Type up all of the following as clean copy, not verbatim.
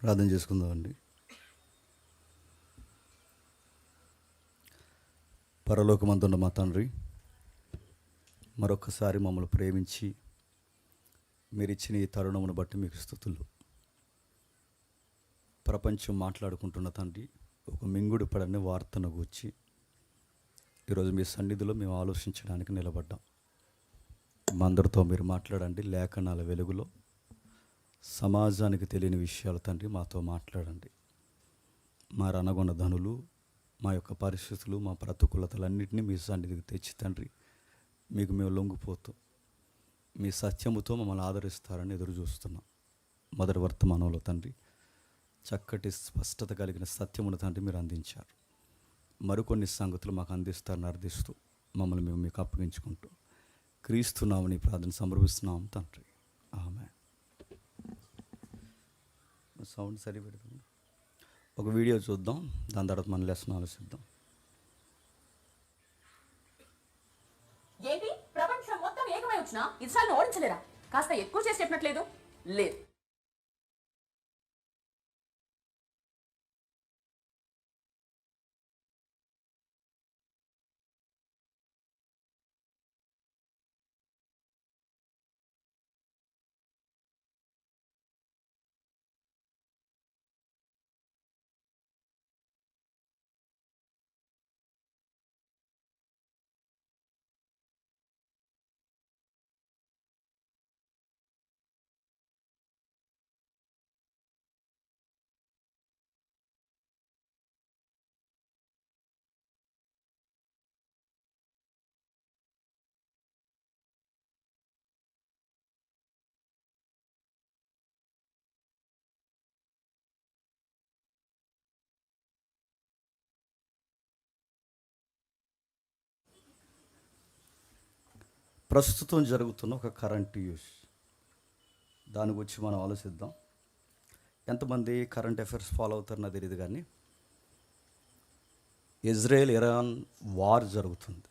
ప్రార్థన చేసుకుందామండి. పరలోకమందున్న మా తండ్రి, మరొకసారి మమ్మల్ని ప్రేమించి మీరిచ్చిన ఈ తరుణమును బట్టి మీకు స్తుతులు. ప్రపంచం మాట్లాడుకుంటున్న తండ్రి, ఒక మింగుడు పడని వార్తను గూర్చి ఈరోజు మీ సన్నిధిలో మేము ఆలోచించడానికి నిలబడ్డాం. మా అందరితో మీరు మాట్లాడండి. లేఖనాల వెలుగులో సమాజానికి తెలియని విషయాలు తండ్రి మాతో మాట్లాడండి. మా రణగొండ ధనులు, మా యొక్క పరిస్థితులు, మా ప్రతికూలతలన్నింటినీ మీ సన్నిధికి తెచ్చి తండ్రి మీకు మేము లొంగిపోతూ మీ సత్యముతో మమ్మల్ని ఆదరిస్తారని ఎదురు చూస్తున్నాం. మొదటి వర్తమానంలో తండ్రి చక్కటి స్పష్టత కలిగిన సత్యమును తండ్రి మీరు అందించారు. మరికొన్ని సంగతులు మాకు అందిస్తారని అర్థిస్తూ మమ్మల్ని మేము మీకు అప్పగించుకుంటూ క్రీస్తున్నామని ప్రార్థన సమర్పిస్తున్నాం తండ్రి. ఆమేన్. సౌండ్ సరి పెడుతుంది. ఒక వీడియో చూద్దాం, దాని తర్వాత మన లెసన్ ఆలోచిద్దాం. ఏంటి ప్రపంచం మొత్తం ఏకమై వచ్చినా ఇస్రాయల్ని ఓడించలేరా? కాస్త ఎక్కువ చేసి చెప్పినట్లేదు. లేదు, ప్రస్తుతం జరుగుతున్న ఒక కరెంట్ యూస్, దాని గురించి మనం ఆలోచిద్దాం. ఎంతమంది కరెంట్ అఫైర్స్ ఫాలో అవుతారో నాకు తెలియదు, కానీ ఇజ్రాయెల్ ఇరాన్ వార్ జరుగుతుంది.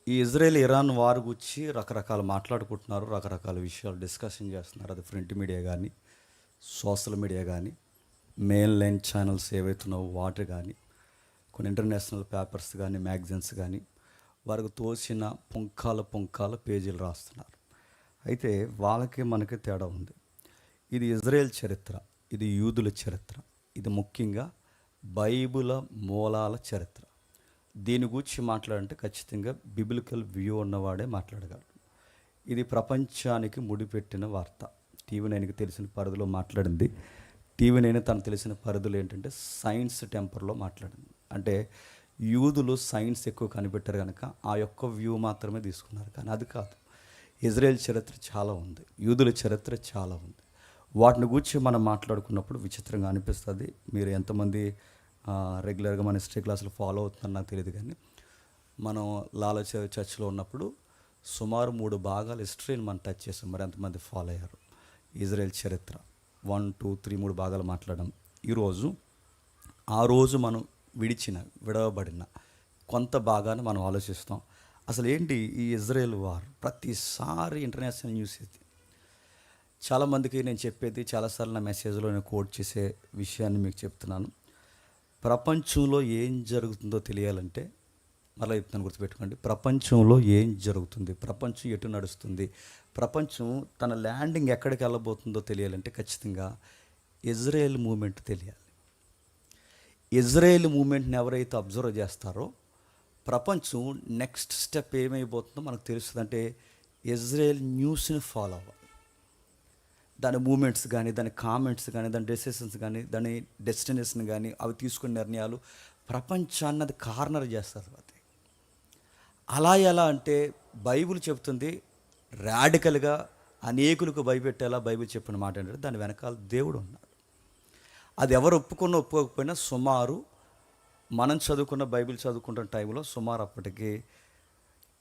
ఈ ఇజ్రాయెల్ ఇరాన్ వార్ గురించి రకరకాల మాట్లాడుకుంటున్నారు, రకరకాల విషయాలు డిస్కషన్ చేస్తున్నారు. అది ప్రింట్ మీడియా కానీ, సోషల్ మీడియా కానీ, మెయిన్ లైన్ ఛానల్స్ ఏవైతున్నావో వాటి కానీ, కొన్ని ఇంటర్నేషనల్ పేపర్స్ కానీ, మ్యాగజైన్స్ కానీ వారికి తోచిన పుంఖాల పేజీలు రాస్తున్నారు. అయితే వాళ్ళకి మనకి తేడా ఉంది. ఇది ఇజ్రాయెల్ చరిత్ర, ఇది యూదుల చరిత్ర, ఇది ముఖ్యంగా బైబిల్ మూలాల చరిత్ర. దీని గురించి మాట్లాడంటే ఖచ్చితంగా బిబిలికల్ వ్యూ ఉన్నవాడే మాట్లాడగలరు. ఇది ప్రపంచానికి ముడిపెట్టిన వార్త. టీవీ9కి తెలిసిన పరిధిలో మాట్లాడింది. టీవీ9 తనకు తెలిసిన పరిధులు ఏంటంటే సైన్స్ టెంపర్లో మాట్లాడింది. అంటే యూదులు సైన్స్ ఎక్కువ కనిపెట్టారు కనుక ఆ యొక్క వ్యూ మాత్రమే తీసుకున్నారు, కానీ అది కాదు. ఇజ్రాయెల్ చరిత్ర చాలా ఉంది, యూదుల చరిత్ర చాలా ఉంది. వాటిని గురించి మనం మాట్లాడుకున్నప్పుడు విచిత్రంగా అనిపిస్తుంది. మీరు ఎంతమంది రెగ్యులర్గా మన హిస్టరీ క్లాసులు ఫాలో అవుతున్నారో నాకు తెలియదు, కానీ మనం లాలా చర్చ్లో ఉన్నప్పుడు సుమారు 3 భాగాలు హిస్టరీని మనం టచ్ చేసాం. మరి ఎంతమంది ఫాలో అయ్యారు? ఇజ్రాయెల్ చరిత్ర 1, 2, 3 3 భాగాలు మాట్లాడడం. ఈరోజు ఆ రోజు మనం విడవబడిన కొంత భాగాన్ని మనం ఆలోచిస్తాం. అసలు ఏంటి ఈ ఇజ్రాయెల్ వార్? ప్రతిసారి ఇంటర్నేషనల్ న్యూస్ ఇది. చాలామందికి నేను చెప్పేది, చాలాసార్లు నా మెసేజ్లో నేను కోట్ చేసే విషయాన్ని మీకు చెప్తున్నాను. ప్రపంచంలో ఏం జరుగుతుందో తెలియాలంటే, మళ్ళీ చెప్తాను, గుర్తుపెట్టుకోండి. ప్రపంచంలో ఏం జరుగుతుంది, ప్రపంచం ఎటు నడుస్తుంది, ప్రపంచం తన ల్యాండింగ్ ఎక్కడికి వెళ్ళబోతుందో తెలియాలంటే ఖచ్చితంగా ఇజ్రాయెల్ మూమెంట్ తెలియాలి. ఇజ్రాయెల్ మూమెంట్ని ఎవరైతే అబ్జర్వ్ చేస్తారో ప్రపంచం నెక్స్ట్ స్టెప్ ఏమైపోతుందో మనకు తెలుస్తుంది. అంటే ఇజ్రాయెల్ న్యూస్ని ఫాలో అవ్వాలి. దాని మూమెంట్స్ కానీ, దాని కామెంట్స్ కానీ, దాని డెసిషన్స్ కానీ, దాని డెస్టినేషన్ కానీ, అవి తీసుకునే నిర్ణయాలు ప్రపంచాన్ని అది కార్నర్ చేస్తుంది. అది అలా ఎలా అంటే బైబిల్ చెప్తుంది, రాడికల్గా అనేకులకు భయపెట్టేలా బైబిల్ చెప్పిన మాట ఏంటంటే దాని వెనకాల దేవుడు ఉన్నాడు. అది ఎవరు ఒప్పుకోకపోయినా సుమారు మనం చదువుకున్న బైబిల్ చదువుకుంటున్న టైంలో సుమారు అప్పటికి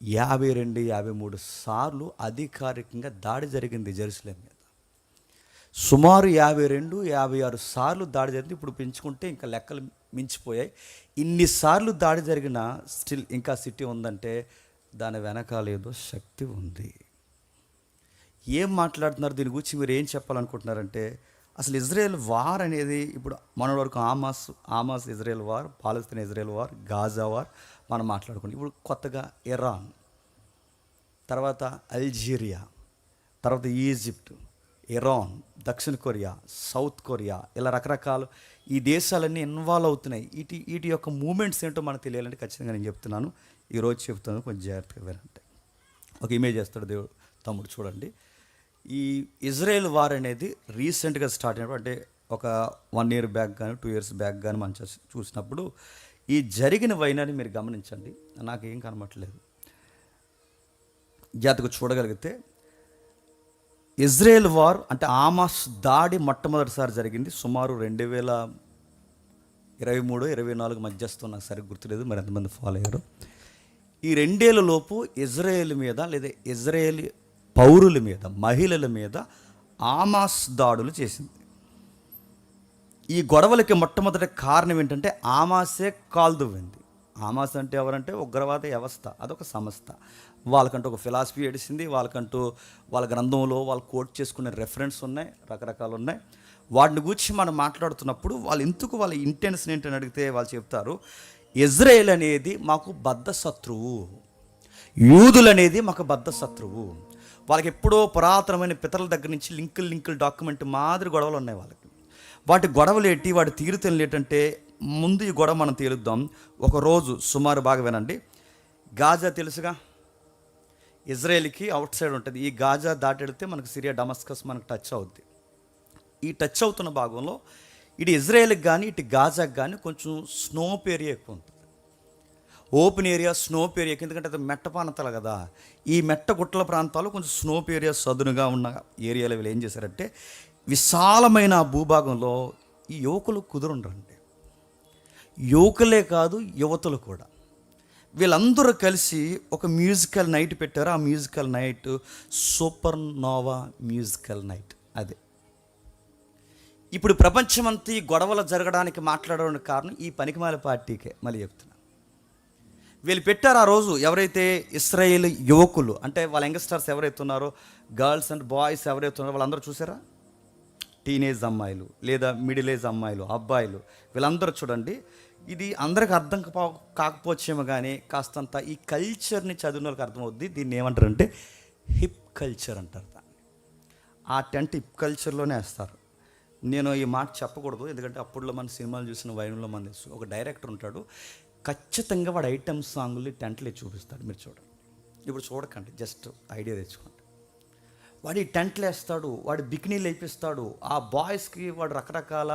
52-53 సార్లు అధికారికంగా దాడి జరిగింది జెరూసలేం మీద. సుమారు 52-56 సార్లు దాడి జరిగింది. ఇప్పుడు పెంచుకుంటే ఇంకా లెక్కలు మించిపోయాయి. ఇన్నిసార్లు దాడి జరిగిన స్టిల్ ఇంకా సిటీ ఉందంటే దాని వెనకాల ఏదో శక్తి ఉంది. ఏం మాట్లాడుతున్నారు? దీని గురించి మీరు ఏం చెప్పాలనుకుంటున్నారంటే అసలు ఇజ్రాయెల్ వార్ అనేది ఇప్పుడు మన వరకు ఆమాస్ ఇజ్రాయెల్ వార్, పాలస్తీనా ఇజ్రాయెల్ వార్, గాజా వార్ మనం మాట్లాడుకుంటాం. ఇప్పుడు కొత్తగా ఇరాన్, తర్వాత అల్జీరియా, తర్వాత ఈజిప్ట్, ఇరాన్, దక్షిణ కొరియా, సౌత్ కొరియా, ఇలా రకరకాలు ఈ దేశాలన్నీ ఇన్వాల్వ్ అవుతున్నాయి. వీటి యొక్క మూమెంట్స్ ఏంటో మనకు తెలియాలంటే ఖచ్చితంగా నేను చెప్తున్నాను, ఈరోజు చెప్తున్నాను, కొంచెం జాగ్రత్తగా వినండి. ఒక ఇమేజ్ చేస్తాడు దేవుడు తమ్ముడు, చూడండి. ఈ ఇజ్రాయెల్ వార్ అనేది రీసెంట్గా స్టార్ట్ అయినప్పుడు, అంటే ఒక 1 year బ్యాక్ కానీ 2 years బ్యాక్ కానీ మనం చూసినప్పుడు ఈ జరిగిన వైనాన్ని మీరు గమనించండి. నాకేం కనబట్టలేదు, జాగ్రత్తగా చూడగలిగితే ఇజ్రాయెల్ వార్ అంటే ఆమాస్ దాడి మొట్టమొదటిసారి జరిగింది సుమారు 2023-24 మధ్యస్థం, నాకు సరిగ్గా గుర్తులేదు, మరి ఎంతమంది ఫాలో అయ్యారు. ఈ 2 ఏళ్ల లోపు ఇజ్రాయెల్ మీద లేదా ఇజ్రాయేల్ పౌరుల మీద, మహిళల మీద ఆమాస్ దాడులు చేసింది. ఈ గొడవలకి మొట్టమొదటి కారణం ఏంటంటే ఆమాసే కాల్దువింది. ఆమాస్ అంటే ఎవరంటే ఉగ్రవాద వ్యవస్థ, అదొక సంస్థ. వాళ్ళకంటూ ఒక ఫిలాసఫీ ఏడిసింది, వాళ్ళకంటూ వాళ్ళ గ్రంథంలో వాళ్ళు కోట్ చేసుకునే రెఫరెన్స్ ఉన్నాయి, రకరకాలు ఉన్నాయి. వాటిని గురించి మనం మాట్లాడుతున్నప్పుడు వాళ్ళ ఇంటెన్షన్ ఏంటని అడిగితే వాళ్ళు చెప్తారు, ఇజ్రాయెల్ అనేది మాకు బద్ధ శత్రువు, యూదులు అనేది మాకు బద్ధ శత్రువు. వాళ్ళకి ఎప్పుడో పురాతనమైన పితరుల దగ్గర నుంచి లింకుల్ డాక్యుమెంట్ మాదిరి గొడవలు ఉన్నాయి వాళ్ళకి. వాటి గొడవలు ఏంటి, వాటి తీరుతెన్నులు ఏంటంటే, ముందు ఈ గొడవ మనం తేలుద్దాం. ఒకరోజు సుమారు బాగా వినండి, గాజా తెలుసుగా, ఇజ్రాయెల్కి అవుట్ సైడ్ ఉంటుంది. ఈ గాజా దాటెడితే మనకు సిరియా డమస్కస్ మనకు టచ్ అవుద్ది. ఈ టచ్ అవుతున్న భాగంలో ఇటు ఇజ్రాయెల్కి కానీ ఇటు గాజాకి కానీ కొంచెం స్నోప్ ఏరియా ఎక్కువ ఉంటుంది, ఓపెన్ ఏరియా, స్నోప్ ఏరియా. ఎందుకంటే అది మెట్ట ప్రాంతాలు కదా, ఈ మెట్ట గుట్టల ప్రాంతాలు కొంచెం స్నోప్ ఏరియా సదునుగా ఉన్న ఏరియాలో వీళ్ళు ఏం చేశారంటే, విశాలమైన భూభాగంలో ఈ యువకులు కుదురుండ్రండి, యువకులే కాదు యువతులు కూడా, వీళ్ళందరూ కలిసి ఒక మ్యూజికల్ నైట్ పెట్టారు. ఆ musical night supernova musical night. అదే ఇప్పుడు ప్రపంచమంతా ఈ గొడవలు జరగడానికి మాట్లాడడానికి కారణం ఈ పనికిమాల పార్టీకే. మళ్ళీ చెప్తున్నా, వీళ్ళు పెట్టారు ఆ రోజు. ఎవరైతే ఇశ్రాయేల్ యువకులు అంటే వాళ్ళ యంగ్స్టర్స్ ఎవరైతే ఉన్నారో, గర్ల్స్ అండ్ బాయ్స్ ఎవరైతే ఉన్నారో వాళ్ళందరూ చూసారా, టీనేజ్ అమ్మాయిలు లేదా మిడిల్ ఏజ్ అమ్మాయిలు, అబ్బాయిలు, వీళ్ళందరూ చూడండి. ఇది అందరికి అర్థం కాకపోవచ్చేమో కానీ కాస్తంత ఈ కల్చర్ని చదివిన వాళ్ళకి అర్థమవుద్ది. దీన్ని ఏమంటారంటే హిప్ కల్చర్ అంటారు దాన్ని. ఆ టెంట్ హిప్ కల్చర్లోనే వేస్తారు. నేను ఈ మాట చెప్పకూడదు, ఎందుకంటే అప్పుడులో మన సినిమాలు చూసిన వైనంలో మన తెలుసు. ఒక డైరెక్టర్ ఉంటాడు, ఖచ్చితంగా వాడు ఐటమ్ సాంగులు టెంట్లో చూపిస్తాడు. మీరు చూడండి, ఇప్పుడు చూడకండి, జస్ట్ ఐడియా తెచ్చుకోండి. వాడు ఈ టెంట్లు వేస్తాడు, వాడు బికినీలు వేపిస్తాడు, ఆ బాయ్స్కి వాడు రకరకాల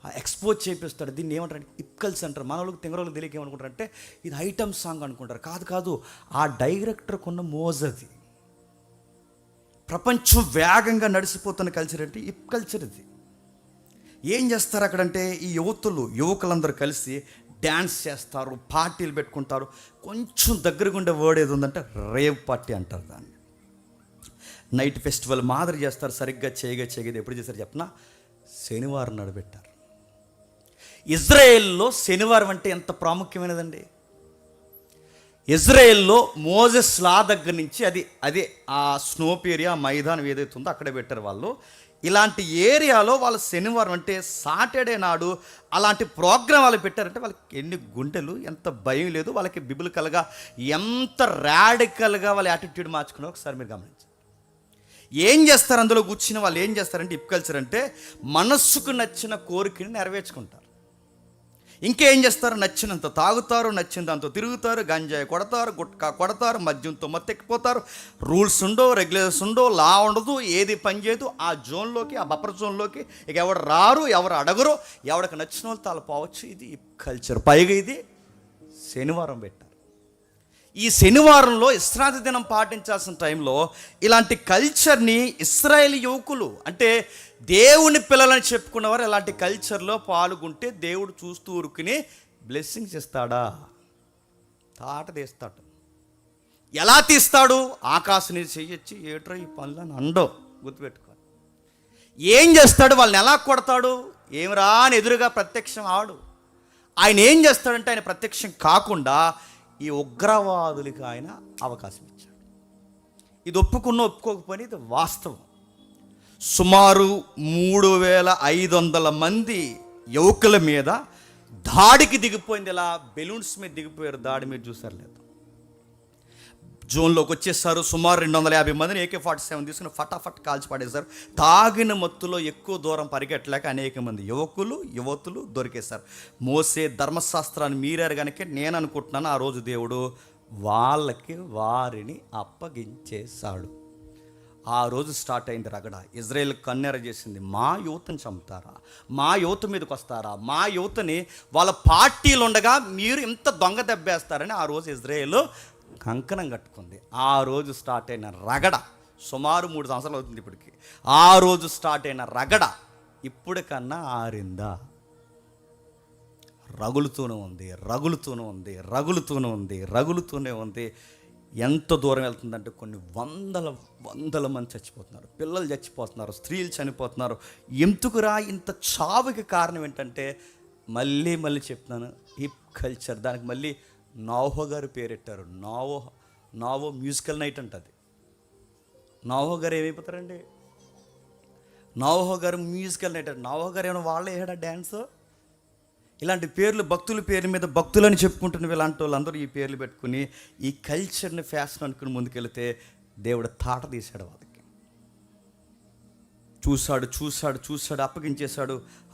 ఎక్స్పోజ్ చేపిస్తాడు. దీన్ని ఏమంటారు, ఇప్కల్స్ అంటారు. మన వాళ్ళకి తెంగరోళ్ళకి తెలియక ఏమనుకుంటారంటే ఇది ఐటమ్ సాంగ్ అనుకుంటారు. కాదు, ఆ డైరెక్టర్కి ఉన్న మోజది. ప్రపంచం వేగంగా నడిచిపోతున్న కల్చర్ అంటే ఇప్ కల్చర్. ఇది ఏం చేస్తారు అక్కడంటే, ఈ యువకులందరూ కలిసి డ్యాన్స్ చేస్తారు, పార్టీలు పెట్టుకుంటారు. కొంచెం దగ్గరగా ఉండే వర్డ్ ఏది ఉందంటే రేవ్ పార్టీ అంటారు దాన్ని. నైట్ ఫెస్టివల్ మాదిరి చేస్తారు. సరిగ్గా చేయగేది ఎప్పుడు చేశారు చెప్పిన, శనివారం నడబెట్టారు. ఇజ్రాయెల్లో శనివారం అంటే ఎంత ప్రాముఖ్యమైనదండి. ఇజ్రాయెల్లో మోజెస్ లా దగ్గర నుంచి అదే ఆ స్నోప్ ఏరియా, మైదానం ఏదైతే ఉందో అక్కడే పెట్టారు వాళ్ళు. ఇలాంటి ఏరియాలో వాళ్ళు శనివారం అంటే సాటర్డే నాడు అలాంటి ప్రోగ్రాం వాళ్ళు పెట్టారంటే వాళ్ళకి ఎన్ని గుండెలు, ఎంత భయం లేదు వాళ్ళకి. బిబిలికల్గా ఎంత రాడికల్గా వాళ్ళ యాటిట్యూడ్ మార్చుకున్నారో ఒకసారి మీరు గమనించండి. ఏం చేస్తారు అందులో కూర్చుని వాళ్ళు, ఏం చేస్తారంటే హిప్ కల్చర్ అంటే మనస్సుకు నచ్చిన కోరికని నెరవేర్చుకుంటారు. ఇంకేం చేస్తారు, నచ్చినంత తాగుతారు, నచ్చినంత తిరుగుతారు, గంజాయి కొడతారు, గుట్కా కొడతారు, మద్యంతో మత్తెక్కిపోతారు. రూల్స్ ఉండో, రెగ్యులేషన్స్ ఉండో, లా ఉండదు, ఏది పనిచేయదు. ఆ జోన్లోకి, ఆ బఫర్ జోన్లోకి ఇక ఎవరు రారు, ఎవరు అడగరు, ఎవరికి నచ్చిన వాళ్ళు తాను పోవచ్చు. ఇది కల్చర్. పైగా ఇది శనివారం పెట్టారు. ఈ శనివారంలో విశ్రాంతి దినం పాటించాల్సిన టైంలో ఇలాంటి కల్చర్ని ఇశ్రాయేల్ యువకులు అంటే దేవుని పిల్లలని చెప్పుకున్నవారు ఇలాంటి కల్చర్లో పాల్గొంటే దేవుడు చూస్తూ ఊరుకుని బ్లెస్సింగ్స్ ఇస్తాడా? తాట తీస్తాడు. ఎలా తీస్తాడు? ఆకాశని చెయ్యొచ్చి ఏట్రా ఈ పనులను అండో గుర్తుపెట్టుకో. ఏం చేస్తాడు? వాళ్ళని ఎలా కొడతాడు? ఏమిరా అని ఎదురుగా ప్రత్యక్షం ఆడు. ఆయన ఏం చేస్తాడంటే ఆయన ప్రత్యక్షం కాకుండా ఈ ఉగ్రవాదులకి ఆయన అవకాశం ఇచ్చాడు. ఇది ఒప్పుకోకపోయినా ఇది వాస్తవం. సుమారు 3500 మంది యువకుల మీద దాడికి దిగిపోయింది. ఇలా బెలూన్స్ మీద దిగిపోయారు. దాడి మీరు చూసారు లేదు? జోన్లోకి వచ్చేసారు. సుమారు 250 మందిని AK-47 తీసుకుని ఫటాఫట్ కాల్చి పడేశారు. తాగిన మత్తులో ఎక్కువ దూరం పరిగెట్టలేక అనేక మంది యువతులు దొరికేశారు. మోసే ధర్మశాస్త్రాన్ని మీరారు కనుక నేను అనుకుంటున్నాను ఆ రోజు దేవుడు వారిని అప్పగించేశాడు. ఆ రోజు స్టార్ట్ అయింది రగడ. ఇజ్రాయెల్ కన్నెర చేసింది, మా యువతని చంపుతారా, మా యువత మీదకి వస్తారా, మా యువతని వాళ్ళ పార్టీలు ఉండగా మీరు ఇంత దొంగ దెబ్బేస్తారని ఆ రోజు ఇజ్రాయెల్ కంకణం కట్టుకుంది. ఆ రోజు స్టార్ట్ అయిన రగడ సుమారు 3 సంవత్సరాలు అవుతుంది ఇప్పటికి. ఆ రోజు స్టార్ట్ అయిన రగడ ఇప్పటికన్నా ఆరిందా? రగులుతూనే ఉంది. ఎంత దూరం వెళ్తుందంటే కొన్ని వందల మంది చచ్చిపోతున్నారు, పిల్లలు చచ్చిపోతున్నారు, స్త్రీలు చనిపోతున్నారు. ఎందుకురా ఇంత చావుకి కారణం ఏంటంటే మళ్ళీ చెప్తున్నాను, హిప్ కల్చర్. దానికి మళ్ళీ నావో గారు పేరెట్టారు. నావో మ్యూజికల్ నైట్ అంటది. నావో గారు ఏమైపోతారండి? నావో గారు మ్యూజికల్ నైట్. నావో గారు ఏమైనా వాళ్ళే ఏడా డ్యాన్స్? ఇలాంటి పేర్లు భక్తుల పేరు మీద భక్తులని చెప్పుకుంటున్న ఇలాంటి వాళ్ళందరూ ఈ పేర్లు పెట్టుకుని ఈ కల్చర్ని ఫ్యాషన్ అనుకుని ముందుకెళ్తే దేవుడు తాట తీశాడు. వాళ్ళకి చూశాడు,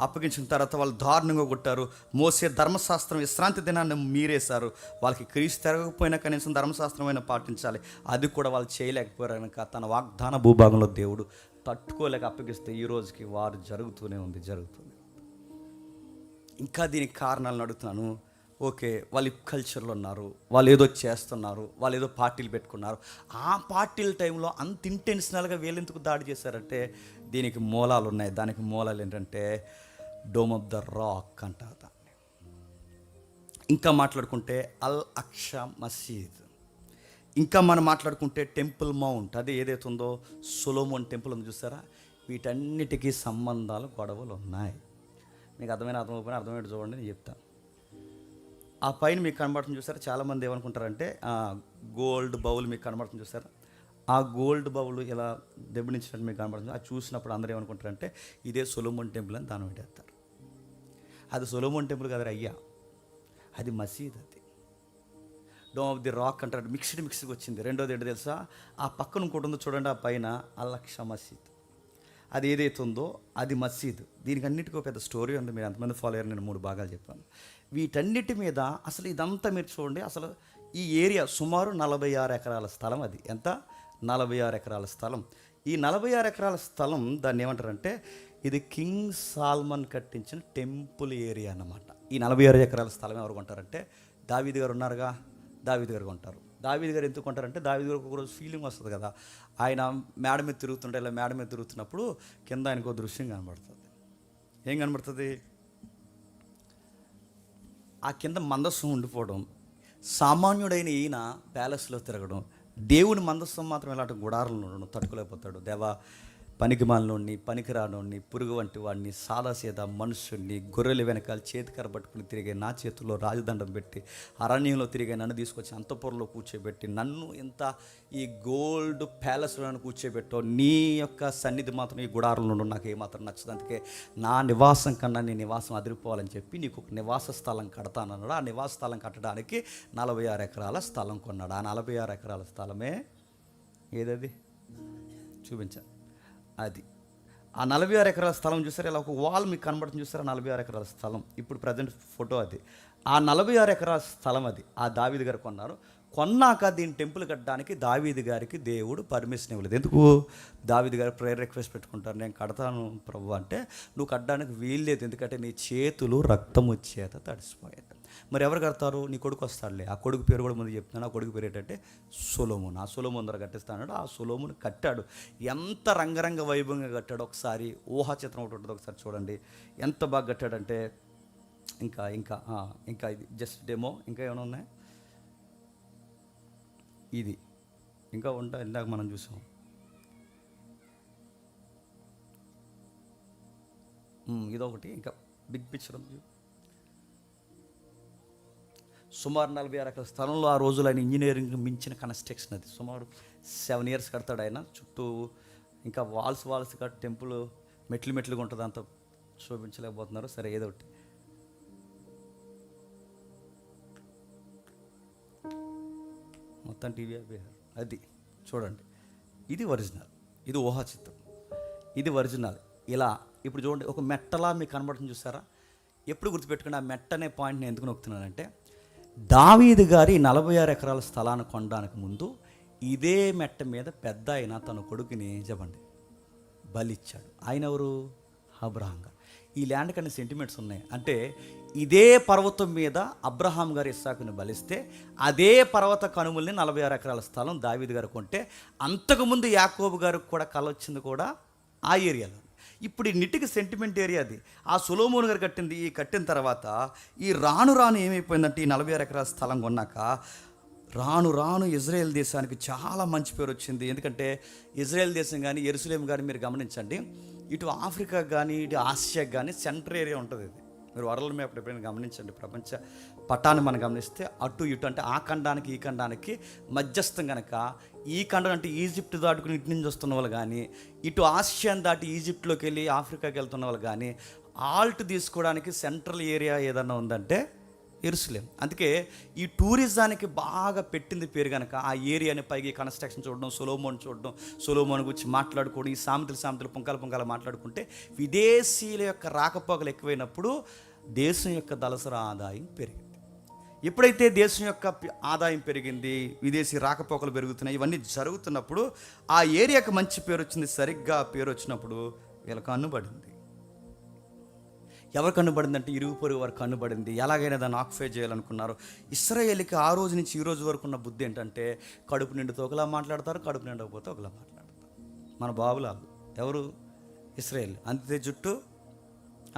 అప్పగించిన తర్వాత వాళ్ళు దారుణంగా కొట్టారు. మోసే ధర్మశాస్త్రం విశ్రాంతి దినాన్ని మీరేశారు. వాళ్ళకి క్రీస్తు తిరగకపోయినా కనీసం ధర్మశాస్త్రమైనా పాటించాలి, అది కూడా వాళ్ళు చేయలేకపోయారు కనుక తన వాగ్దాన భూభాగంలో దేవుడు తట్టుకోలేక అప్పగిస్తే ఈ రోజుకి వారు జరుగుతూనే ఉంది. ఇంకా దీనికి కారణాలను అడుగుతున్నాను. ఓకే, వాళ్ళు కల్చర్లో ఉన్నారు, వాళ్ళు ఏదో చేస్తున్నారు, వాళ్ళు ఏదో పార్టీలు పెట్టుకున్నారు. ఆ పార్టీల టైంలో అంత ఇంటెన్షనల్గా వీళ్ళెందుకు దాడి చేశారంటే దీనికి మూలాలు ఉన్నాయి. దానికి మూలాలు ఏంటంటే డోమ్ ఆఫ్ ద రాక్ అంటారు దాన్ని. ఇంకా మాట్లాడుకుంటే అల్ అక్షా మసీద్. ఇంకా మనం మాట్లాడుకుంటే టెంపుల్ మౌంట్, అది ఏదైతే ఉందో సొలొమోన్ టెంపుల్ ఉంది చూసారా. వీటన్నిటికీ సంబంధాలు, గొడవలు ఉన్నాయి. మీకు అర్థమైనట్టు చూడండి, నేను చెప్తాను. ఆ పైన మీకు కనబడుతుంది చూసారా, చాలామంది ఏమనుకుంటారంటే గోల్డ్ బౌల్ మీకు కనబడుతుంది చూసారా. ఆ గోల్డ్ బౌల్ ఇలా దెబ్బనిచ్చినట్టు మీకు కనబడుతుంది. అది చూసినప్పుడు అందరూ ఏమనుకుంటారంటే ఇదే సొలొమోన్ టెంపుల్ అని దానం పెట్టేస్తారు. అది సొలొమోన్ టెంపుల్ కదా అయ్యా, అది మసీద్. అది డోమ్ ఆఫ్ ది రాక్ అంటారు. మిక్స్డ్గా వచ్చింది. రెండోది ఏంటో తెలుసా, ఆ పక్కన ఇంకోటి ఉందో చూడండి, ఆ పైన అల్-అక్షా మసీద్. అది ఏదైతే ఉందో అది మసీద్. దీనికి అన్నిటికీ పెద్ద స్టోరీ ఉంది. మీరు ఎంతమంది ఫాలో అయ్యారు? నేను 3 భాగాలు చెప్పాను. వీటన్నిటి మీద అసలు ఇదంతా మీరు చూడండి. అసలు ఈ ఏరియా సుమారు 46 ఎకరాల స్థలం. అది ఎంత? 46 ఎకరాల స్థలం. ఈ 46 ఎకరాల స్థలం దాన్ని ఏమంటారంటే ఇది కింగ్ సాల్మన్ కట్టించిన టెంపుల్ ఏరియా అన్నమాట. ఈ 46 ఎకరాల స్థలం ఎవరు కొంటారంటే దావీదు గారు ఉన్నారుగా, దావీదు గారు కొంటారు. దావీదు గారు ఎందుకు కొంటారంటే దావీదు గారికి ఒకరోజు ఫీలింగ్ వస్తుంది కదా, ఆయన మేడ మీద తిరుగుతుంటే ఇలా మేడ మీద తిరుగుతున్నప్పుడు కింద ఆయనకు దృశ్యం కనబడుతుంది. ఏం కనబడుతుంది? ఆ కింద మందస్సం ఉండిపోవడం, సామాన్యుడైన ఈయన ప్యాలెస్లో తిరగడం, దేవుని మందస్సం మాత్రం ఇలాంటి గుడారంలో ఉండడం తట్టుకోలేకపోతాడు. దేవా, పనికిమాలినోడిని, పనికిరానోడిని, పురుగు వంటి వాడిని, సాదాసీదా మనుషుడిని, గొర్రెలు వెనకాల చేతికర పట్టుకుని తిరిగే నా చేతుల్లో రాజదండం పెట్టి అరణ్యంలో తిరిగే నన్ను తీసుకొచ్చి అంతఃపురంలో కూర్చోబెట్టి నన్ను ఇంత ఈ గోల్డ్ ప్యాలెస్లో కూర్చోబెట్టో, నీ యొక్క సన్నిధి మాత్రం ఈ గుడారంలో ఉండడం నాకు ఏమాత్రం నచ్చదు. అందుకే నా నివాసం కన్నా నీ నివాసం అదిరిపోవాలని చెప్పి నీకు ఒక నివాస స్థలం కడతానన్నాడు. ఆ నివాస స్థలం కట్టడానికి 46 ఎకరాల స్థలం కొన్నాడు. ఆ 46 ఎకరాల స్థలమే ఏదది చూపించాను. అది ఆ 46 ఎకరాల స్థలం చూసారా, ఇలా ఒక వాల్ మీకు కనబడుతుంది చూసారా, 46 ఎకరాల స్థలం. ఇప్పుడు ప్రజెంట్ ఫోటో అది. ఆ 46 ఎకరాల స్థలం అది ఆ దావీదు గారు కొన్నారు. కొన్నాక దీని టెంపుల్ కట్టడానికి దావీదు గారికి దేవుడు పర్మిషన్ ఇవ్వలేదు. ఎందుకు? దావీదు గారు ప్రేయర్ రిక్వెస్ట్ పెట్టుకుంటారు, నేను కడతాను ప్రభు అంటే, నువ్వు కట్టడానికి వీల్లేదు, ఎందుకంటే నీ చేతులు రక్తము చేత తడిసిపోయాయి. మరి ఎవరు కడతారు? నీ కొడుకు వస్తాడులే. ఆ కొడుకు పేరు కూడా ముందు చెప్తున్నాను. ఆ కొడుకు పేరు ఏంటంటే సొలొమోన్. ఆ సొలొమోన్ దగ్గర కట్టిస్తాడు. ఆ సొలొమోన్ కట్టాడు. ఎంత రంగరంగ వైభవంగా కట్టాడు. ఒకసారి ఊహా చిత్రం ఒకటి ఉంటుంది, ఒకసారి చూడండి ఎంత బాగా కట్టాడంటే. ఇంకా ఇది జస్ట్ డెమో. ఇంకా ఏమైనా ఉన్నాయి? ఇది ఇంకా ఉంటా, ఇందాక మనం చూసాం. ఇదొకటి. ఇంకా బిగ్ పిక్చర్ ఉంది. సుమారు 46 ఎకరాల స్థలంలో ఆ రోజులు ఆయన ఇంజనీరింగ్ మించిన కన్స్ట్రక్షన్. అది సుమారు 7 years కడతాడు ఆయన. చుట్టూ ఇంకా వాల్స్గా టెంపుల్ మెట్లుగా ఉంటుంది, అంత చూపించలేకపోతున్నారు. సరే ఏదో ఒకటి. మొత్తం టీవీ అయిపోయారు. అది చూడండి, ఇది ఒరిజినల్, ఇది ఊహా చిత్రం, ఇది ఒరిజినల్. ఇలా ఇప్పుడు చూడండి, ఒక మెట్టలా మీకు కనబడుతుంది చూసారా? ఎప్పుడు గుర్తుపెట్టుకోండి, ఆ మెట్ట అనే పాయింట్ నేను ఎందుకు నొక్కుతున్నానంటే, దావీదు గారి 46 ఎకరాల స్థలాన్ని కొనడానికి ముందు ఇదే మెట్ట మీద పెద్ద ఆయన తన కొడుకుని చెప్పండి బలిచ్చాడు. ఆయన ఎవరు? అబ్రహాం గారు. ఈ ల్యాండ్ కన్నా సెంటిమెంట్స్ ఉన్నాయి. అంటే ఇదే పర్వతం మీద అబ్రహాం గారు ఇస్సాకుని బలిస్తే అదే పర్వత కనుమల్ని 46 ఎకరాల స్థలం దావీదు గారు కొంటే, అంతకుముందు యాకోబు గారికి కూడా కల వచ్చింది కూడా ఆ ఏరియాలో. ఇప్పుడు ఈ నిటికి సెంటిమెంట్ ఏరియా అది. ఆ సొలొమోను గారు కట్టింది. ఈ కట్టిన తర్వాత ఈ రాను ఏమైపోయిందంటే, ఈ 46 ఎకరాల స్థలం కొన్నాక రాను ఇజ్రాయెల్ దేశానికి చాలా మంచి పేరు వచ్చింది. ఎందుకంటే ఇజ్రాయెల్ దేశం కానీ యెరూషలేం కానీ మీరు గమనించండి, ఇటు ఆఫ్రికా కానీ ఇటు ఆసియాకి కానీ సెంటర్ ఏరియా ఉంటుంది. ఇది మీరు వరల్డ్ మ్యాప్ ఎప్పుడైనా గమనించండి, ప్రపంచ పటాన్ని మనం గమనిస్తే అటు ఇటు అంటే ఆ ఖండానికి ఈ ఖండానికి మధ్యస్థం కనుక, ఈ ఖండం అంటే ఈజిప్ట్ దాటుకుని ఇటు నుంచి వస్తున్న వాళ్ళు కానీ, ఇటు ఆసియాని దాటి ఈజిప్ట్లోకి వెళ్ళి ఆఫ్రికాకి వెళ్తున్న వాళ్ళు కానీ, ఆల్ట్ తీసుకోవడానికి సెంట్రల్ ఏరియా ఏదన్నా ఉందంటే యెరూషలేం. అందుకే ఈ టూరిజానికి బాగా పెట్టింది పేరు కనుక ఆ ఏరియాని పైకి కన్స్ట్రక్షన్ చూడడం, సొలొమోను గురించి మాట్లాడుకోవడం, ఈ సామెతలు పుంకాలు మాట్లాడుకుంటే విదేశీయుల యొక్క రాకపోకలు ఎక్కువైనప్పుడు దేశం యొక్క దళసరి ఆదాయం పెరిగింది. ఎప్పుడైతే దేశం యొక్క ఆదాయం పెరిగింది, విదేశీ రాకపోకలు పెరుగుతున్నాయి, ఇవన్నీ జరుగుతున్నప్పుడు ఆ ఏరియాకి మంచి పేరు వచ్చింది. సరిగ్గా పేరు వచ్చినప్పుడు వీళ్ళకి కన్నుబడింది. ఎవరు కన్నుబడిందంటే ఇరుగు పొరుగు వారు కన్నుబడింది. ఎలాగైనా దాన్ని ఆక్యుపై చేయాలనుకున్నారు. ఇశ్రాయేలుకి ఆ రోజు నుంచి ఈ రోజు వరకు ఉన్న బుద్ధి ఏంటంటే, కడుపు నిండితో ఒకలా మాట్లాడతారు, కడుపు నిండకపోతే ఒకలా మాట్లాడతారు. మన బాబులాలు ఎవరు? ఇశ్రాయేల్. అంతే జుట్టు,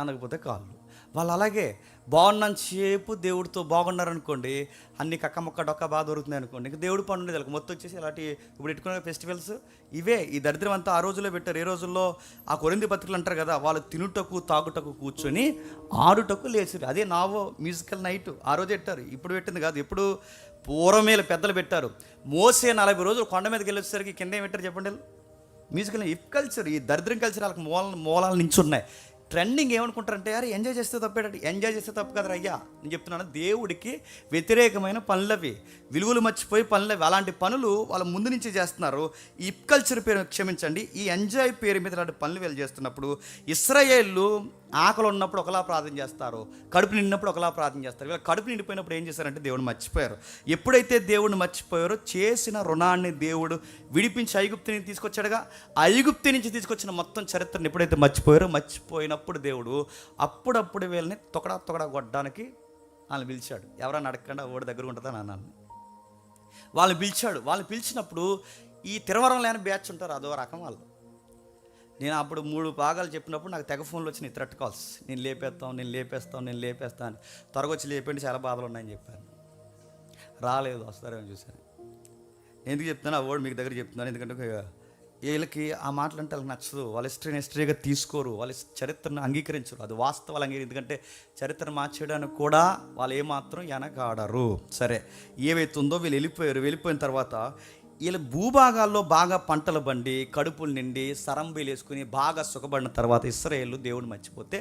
అందకపోతే కాళ్ళు. వాళ్ళు అలాగే బాగున్నంతసేపు దేవుడితో బాగున్నారనుకోండి, అన్ని కక్కముక్క డొక్క బాగా దొరుకుతున్నాయి అనుకోండి, ఇంకా దేవుడు పనుండేది వాళ్ళకి. మొత్తం వచ్చేసి ఇలాంటి ఇప్పుడు పెట్టుకునే ఫెస్టివల్స్ ఇవే. ఈ దరిద్రం అంతా ఆ రోజుల్లో పెట్టారు. ఏ రోజుల్లో ఆ కొరింథీ పత్రికలు అంటారు కదా, వాళ్ళు తినుటకు తాగుటకు కూర్చొని ఆడుటకు లేచారు. అదే నావో మ్యూజికల్ నైట్ ఆ రోజు పెట్టారు. ఇప్పుడు పెట్టింది కాదు, ఎప్పుడు పూర్వమేల పెద్దలు పెట్టారు. మోసే 40 రోజులు కొండ మీదకి వెళ్ళేసరికి కింద ఏం పెట్టారు చెప్పండి? Musical if culture. ఈ దరిద్రం కల్చర్ వాళ్ళకి మూలాల నుంచి ఉన్నాయి. ట్రెండింగ్ ఏమనుకుంటారంటే, అరే ఎంజాయ్ చేస్తే తప్పేటట్టు. ఎంజాయ్ చేస్తే తప్పు కదరా అయ్యా, నేను చెప్తున్నాను. దేవుడికి వ్యతిరేకమైన పనులవి, విలువలు మర్చిపోయి పనులవి. అలాంటి పనులు వాళ్ళ ముందు నుంచి చేస్తున్నారు. ఈ కల్చర్ పేరు క్షమించండి, ఈ ఎంజాయ్ పేరు మీద ఇలాంటి పనులు వీళ్ళు చేస్తున్నప్పుడు ఇశ్రాయేళ్ళు ఆకలి ఉన్నప్పుడు ఒకలా ప్రార్థన చేస్తారు, కడుపు నిండినప్పుడు ఒకలా ప్రార్థన చేస్తారు. వీళ్ళు కడుపు నిండిపోయినప్పుడు ఏం చేశారంటే దేవుడిని మర్చిపోయారు. ఎప్పుడైతే దేవుడిని మర్చిపోయారో చేసిన రుణాన్ని దేవుడు విడిపించి ఐగుప్తు నుంచి తీసుకొచ్చాడుగా, ఐగుప్తు నుంచి తీసుకొచ్చిన మొత్తం చరిత్రను ఎప్పుడైతే మర్చిపోయినప్పుడు దేవుడు అప్పుడప్పుడు వీళ్ళని తొకడా కొట్టడానికి వాళ్ళని పిలిచాడు. ఎవరైనా అడగకుండా ఓడి దగ్గర ఉంటుందా నాన్న వాళ్ళని పిలిచాడు. వాళ్ళని పిలిచినప్పుడు ఈ తిరవరం లేని బ్యాచ్ ఉంటారు, అదో రకం వాళ్ళు. నేను అప్పుడు 3 భాగాలు చెప్పినప్పుడు నాకు తెగ ఫోన్లు వచ్చినాయి, థ్రెట్ కాల్స్. నేను లేపేస్తాను అని. త్వరగా వచ్చి లేపండి, చాలా బాధలు ఉన్నాయని చెప్పాను. రాలేదు, వస్తారేమో చూశాను. ఎందుకు చెప్తాను ఆ వర్డ్ మీకు దగ్గర చెప్తున్నాను, ఎందుకంటే వీళ్ళకి ఆ మాటలు అంటే వాళ్ళకి నచ్చదు. వాళ్ళ హిస్టరీగా తీసుకోరు, వాళ్ళ చరిత్రను అంగీకరించరు. అది వాస్తవాలు ఎందుకంటే చరిత్ర మార్చేయడానికి కూడా వాళ్ళు ఏమాత్రం వెనకాడరు. సరే, ఏవైతుందో వీళ్ళు వెళ్ళిపోయిన తర్వాత వీళ్ళ భూభాగాల్లో బాగా పంటలు బండి, కడుపులు నిండి సరంబీలు వేసుకుని బాగా సుఖపడిన తర్వాత ఇశ్రాయేలు దేవుడిని మర్చిపోతే,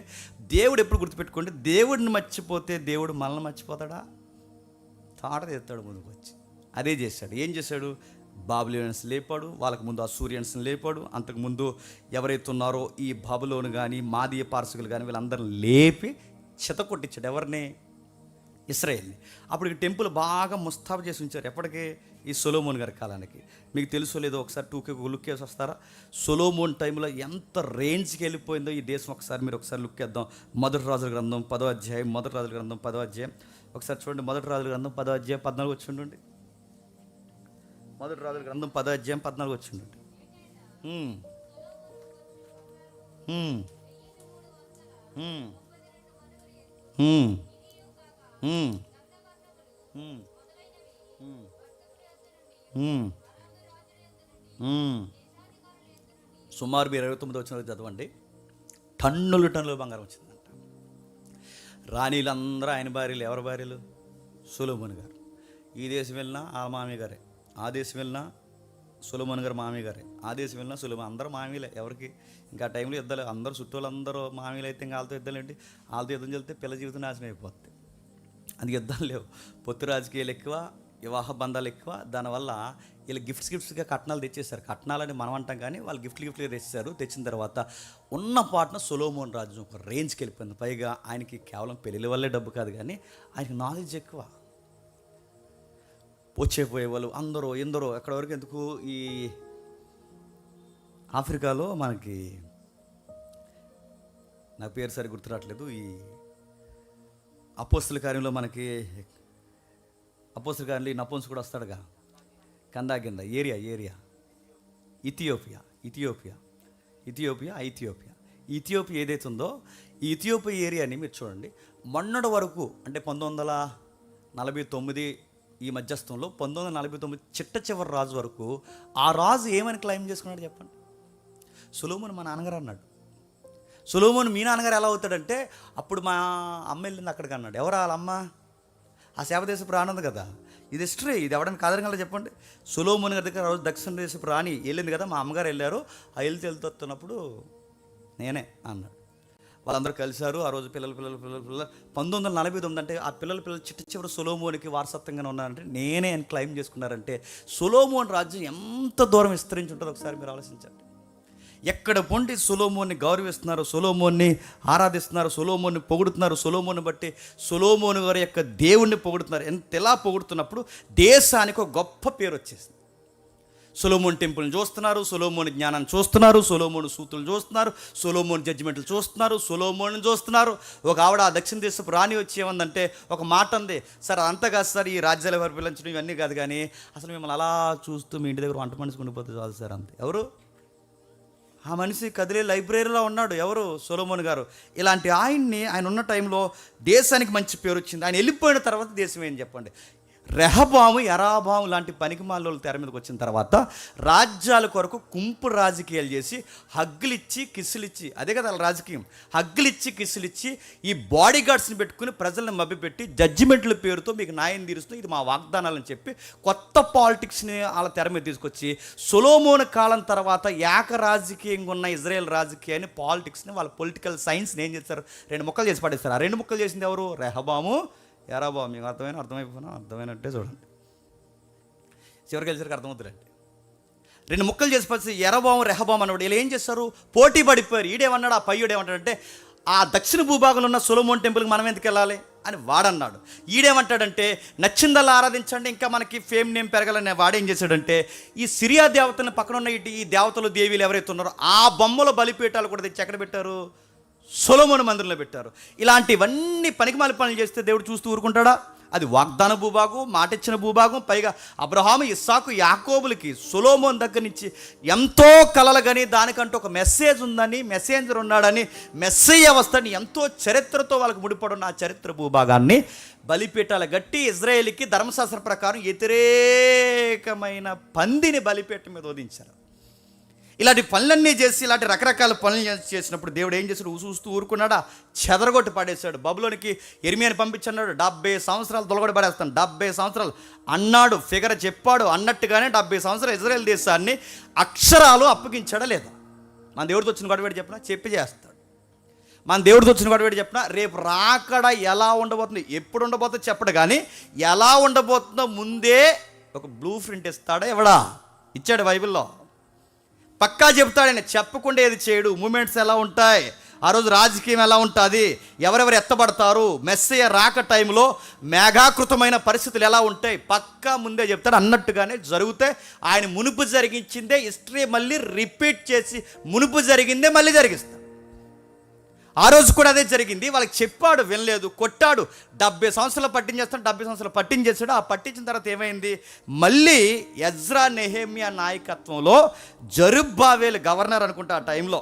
దేవుడు ఎప్పుడు గుర్తుపెట్టుకోండి, దేవుడిని మర్చిపోతే దేవుడు మనల్ని మర్చిపోతాడా? తాట తెస్తాడు ముందుకు వచ్చి. అదే చేశాడు. ఏం చేశాడు? బాబిలోనియన్స్ లేపాడు, వాళ్ళకు ముందు అసూరియన్స్ని లేపాడు. అంతకుముందు ఎవరైతే ఉన్నారో ఈ బబులోను కానీ మాదీయ పారసీకులు కానీ వీళ్ళందరిని లేపి చెతకొట్టించాడు. ఎవరిని? ఇశ్రాయేల్ని. అప్పుడు ఈ టెంపుల్ బాగా ముస్తాబు చేసి ఉంచారు. ఎప్పటికీ? ఈ సొలొమోన్ గారి కాలానికి. మీకు తెలుసో లేదో ఒకసారి 2K లుక్ వేసి వస్తారా? సొలొమోన్ టైంలో ఎంత రేంజ్కి వెళ్ళిపోయిందో ఈ దేశం మీరు ఒకసారి లుక్ వేద్దాం. మొదటి రాజుల గ్రంథం 10వ అధ్యాయం, ఒకసారి చూడండి. మొదటి రాజుల గ్రంథం 10వ అధ్యాయం 14 వచ్చి ఉండండి. మొదటి రాజుల గ్రంథం 10వ అధ్యాయం 14 వచ్చి ఉండండి. సుమారు మీరు 29 వచ్చిన చదవండి. టన్నులు బంగారం వచ్చిందంట. రాణీలందరూ ఆయన భార్యలు. ఎవరి భార్యలు? సొలొమోను గారు. ఈ దేశం వెళ్ళినా ఆ మామి గారే, ఆ దేశం వెళ్ళినా సొలొమోన్ గారు మామయ్య గారే. ఆ దేశం వెళ్ళినా సొలొమోన్ అందరూ మామయ్యలే. ఎవరికి ఇంకా ఆ టైంలో యుద్ధాలు, అందరూ చుట్టూలు అందరూ మామయ్యలు అయితే ఇంకా వాళ్ళతో యుద్ధాలు ఏంటి? వాళ్ళతో యుద్ధం చెల్తే పిల్ల జీవితం నాశనం అయిపోద్ది. అది యుద్ధాలు లేవు, పొత్తు రాజకీయాలు ఎక్కువ, వివాహ బంధాలు ఎక్కువ. దానివల్ల వీళ్ళు గిఫ్ట్స్గా కట్నాలు తెచ్చేసారు. కట్నాలని మనం అంటాం కానీ వాళ్ళు గిఫ్ట్లుగా తెచ్చారు. తెచ్చిన తర్వాత ఉన్న పాటన సొలొమోన్ రాజ్యం ఒక రేంజ్కి వెళ్ళిపోయింది. పైగా ఆయనకి కేవలం పెళ్ళిళ్ళ వల్లే డబ్బు కాదు కానీ ఆయనకి నాలెడ్జ్ ఎక్కువ. వచ్చేపోయే వాళ్ళు అందరూ ఎందరో ఎక్కడ వరకు ఎందుకు, ఈ ఆఫ్రికాలో మనకి నా పేరు సరి గుర్తురావట్లేదు, ఈ అపోస్తుల కార్యంలో మనకి అపోస్తుల కార్యంలో ఈ నపుంసు కూడా వస్తాడుగా, కందా ఏరియా ఇథియోపియా ఏదైతే ఉందో ఈ ఇథియోపియా ఏరియాని మీరు చూడండి. మొన్నటి వరకు అంటే 1949 ఈ మధ్యస్థంలో 1949 చిట్ట చివరి రాజు వరకు ఆ రాజు ఏమని క్లైమ్ చేసుకున్నాడు చెప్పండి? సొలొమోన్ మా నాన్నగారు అన్నాడు. సొలొమోన్ మీ నాన్నగారు ఎలా అవుతాడంటే, అప్పుడు మా అమ్మ వెళ్ళింది అక్కడికి అన్నాడు. ఎవరు వాళ్ళమ్మ? ఆ శాపదేశపు రాణి ఉంది కదా. ఇది హిస్టరీ, ఇది ఎవడని కాదనగలరా చెప్పండి? సొలొమోన్ గారి దగ్గర రోజు దక్షిణ దేశపు రాణి వెళ్ళింది కదా, మా అమ్మగారు వెళ్ళారు. ఆ వెళ్తున్నప్పుడు నేనే అన్నాడు. వాళ్ళందరూ కలిశారు. ఆ రోజు పిల్లలు 1949 అంటే ఆ పిల్లలు చిట్ట చివరి సొలొమోన్కి వారసత్వంగానే ఉన్నారంటే నేనే అని క్లైమ్ చేసుకున్నారంటే సొలొమోన్ రాజ్యం ఎంత దూరం విస్తరించి ఉంటుందో ఒకసారి మీరు ఆలోచించండి. ఎక్కడ పొండి సొలొమోన్ని గౌరవిస్తున్నారు, సొలొమోన్ని ఆరాధిస్తున్నారు, సొలొమోన్ని పొగుడుతున్నారు. సొలొమోన్ని బట్టి సొలొమోన్ గారి యొక్క దేవుణ్ణి పొగుడుతున్నారు. ఎంతలా పొగుడుతున్నప్పుడు దేశానికి ఒక గొప్ప పేరు వచ్చేసింది. సొలొమోన్ టెంపుల్ని చూస్తున్నారు, సొలొమోన్ జ్ఞానాన్ని చూస్తున్నారు, సొలొమోన్ సూతులు చూస్తున్నారు, సొలొమోన్ జడ్జిమెంట్లు చూస్తున్నారు, సొలొమోన్ చూస్తున్నారు. ఒక ఆవిడ ఆ దక్షిణ దేశపు రాణి వచ్చి ఏమందంటే ఒక మాట ఉంది, సార్ అంతా కాదు సార్, ఈ రాజ్యాల పరిపాలించడం ఇవన్నీ కాదు కానీ అసలు మిమ్మల్ని అలా చూస్తూ మీ ఇంటి దగ్గర వంట మనిషి ఉండిపోతే చాలు సార్ అంతే. ఎవరు ఆ మనిషి? కదిలే లైబ్రరీలో ఉన్నాడు. ఎవరు? సొలొమోన్ గారు. ఇలాంటి ఆయన ఉన్న టైంలో దేశానికి మంచి పేరు వచ్చింది. ఆయన వెళ్ళిపోయిన తర్వాత దేశం ఏం చెప్పండి? రెహబాము, యరాబాము లాంటి పనికిమాలోళ్ళు తెర మీదకి వచ్చిన తర్వాత రాజ్యాల కొరకు కుంపు రాజకీయాలు చేసి హగ్గులిచ్చి కిస్సులిచ్చి, అదే కదా వాళ్ళ రాజకీయం, హగ్గులిచ్చి కిస్సులిచ్చి ఈ బాడీ గార్డ్స్ని పెట్టుకుని ప్రజలను మభ్యపెట్టి జడ్జిమెంట్ల పేరుతో మీకు న్యాయం తీరుస్తూ ఇది మా వాగ్దానాలని చెప్పి కొత్త పాలిటిక్స్ని వాళ్ళ తెర మీద తీసుకొచ్చి సొలొమోన్ కాలం తర్వాత రాజకీయంగా ఉన్న ఇజ్రాయెల్ రాజకీయాన్ని, పాలిటిక్స్ని, వాళ్ళ పొలిటికల్ సైన్స్ని ఏం చేస్తారు? 2 ముక్కలు చేసి పడేస్తారు. ఆ 2 ముక్కలు చేసింది ఎవరు? రెహబాము, యరాబాము. మీకు అర్థమైనట్టే చూడండి. చివరికి వెళ్ళేసరికి అర్థమవుతుందండి. 2 ముక్కలు చేసి పడితే యరబాము రెహబాము అన్నవాడు వీళ్ళు ఏం చేస్తారు? పోటీ పడిపోయారు. ఈడేమన్నాడు, ఆ పయ్యుడు ఏమంటాడంటే ఆ దక్షిణ భూభాగంలో ఉన్న సొలొమోన్ టెంపుల్కి మనం ఎందుకు వెళ్ళాలి అని వాడన్నాడు. ఈడేమంటాడంటే నచ్చిందల్లా ఆరాధించండి, ఇంకా మనకి ఫేమ్ నేమ్ పెరగాలని వాడేం చేశాడంటే ఈ సిరియా దేవతలను పక్కన ఉన్న ఈ దేవతలు దేవీలు ఎవరైతే ఉన్నారో ఆ బొమ్మల బలిపీఠాలు కూడా తెచ్చి ఎక్కడ పెట్టారు? సొలొమోన్ మందిరంలో పెట్టారు. ఇలాంటివన్నీ పనికిమాలి పనులు చేస్తే దేవుడు చూస్తూ ఊరుకుంటాడా? అది వాగ్దాన భూభాగం, మాటిచ్చిన భూభాగం. పైగా అబ్రహాము, ఇస్సాకు, యాకోబులకి సొలొమోన్ దగ్గర నుంచి ఎంతో కలలు కానీ దానికంటూ ఒక మెసేజ్ ఉందని, మెసేంజర్ ఉన్నాడని, మెస్సయ్య వస్తాడని ఎంతో చరిత్రతో వాళ్ళకి ముడిపడున్న ఆ చరిత్ర భూభాగాన్ని బలిపీఠాలు గట్టి ఇజ్రాయేల్కి ధర్మశాస్త్ర ప్రకారం వ్యతిరేకమైన పందిని బలిపీఠం మీద వధించారు. ఇలాంటి పనులన్నీ చేసి ఇలాంటి రకరకాల పనులు చేసినప్పుడు దేవుడు ఏం చేశాడు? చూస్తూ ఊరుకున్నాడా? చెదరగొట్టి పడేశాడు. బబులోనికి యెర్మీయాని పంపించన్నాడు. 70 సంవత్సరాలు తొలగొట్టి పడేస్తాను. 70 సంవత్సరాలు అన్నాడు, ఫిగర్ చెప్పాడు. అన్నట్టుగానే 70 సంవత్సరాలు ఇజ్రాయెల్ దేశాన్ని అక్షరాలు అప్పగించాడా లేదా? మన దేవుడితో వచ్చిన గొడవేడి చెప్పినా చెప్పి చేస్తాడు. మన దేవుడితో వచ్చిన గొడవేడి చెప్పినా రేపు రాకడ ఎలా ఉండబోతుంది, ఎప్పుడు ఉండబోతుందో చెప్పడు కానీ ఎలా ఉండబోతుందో ముందే ఒక బ్లూ ప్రింట్ ఇస్తాడా? ఎవడా ఇచ్చాడు? బైబిల్లో పక్కా చెప్తాడని. చెప్పకుండా ఏది చేయడు. మూమెంట్స్ ఎలా ఉంటాయి, ఆ రోజు రాజకీయం ఎలా ఉంటుంది, ఎవరెవరు ఎత్తబడతారు, మెస్సయ్య రాక టైంలో మేఘాకృతమైన పరిస్థితులు ఎలా ఉంటాయి పక్కా ముందే చెప్తాడు. అన్నట్టుగానే జరిగితే ఆయన మునుపు జరిగించిందే హిస్టరీ మళ్ళీ రిపీట్ చేసి మునుపు జరిగిందే మళ్ళీ జరిగిస్తాడు. ఆ రోజు కూడా అదే జరిగింది. వాళ్ళకి చెప్పాడు, వినలేదు, కొట్టాడు. 70 సంవత్సరాలు పట్టించేస్తాడు. 70 సంవత్సరాలు పట్టించేస్తాడు. ఆ పట్టించిన తర్వాత ఏమైంది? మళ్ళీ ఎజ్రా, నెహెమ్యా నాయకత్వంలో జెరుబ్బాబెలు గవర్నర్ అనుకుంటా ఆ టైంలో.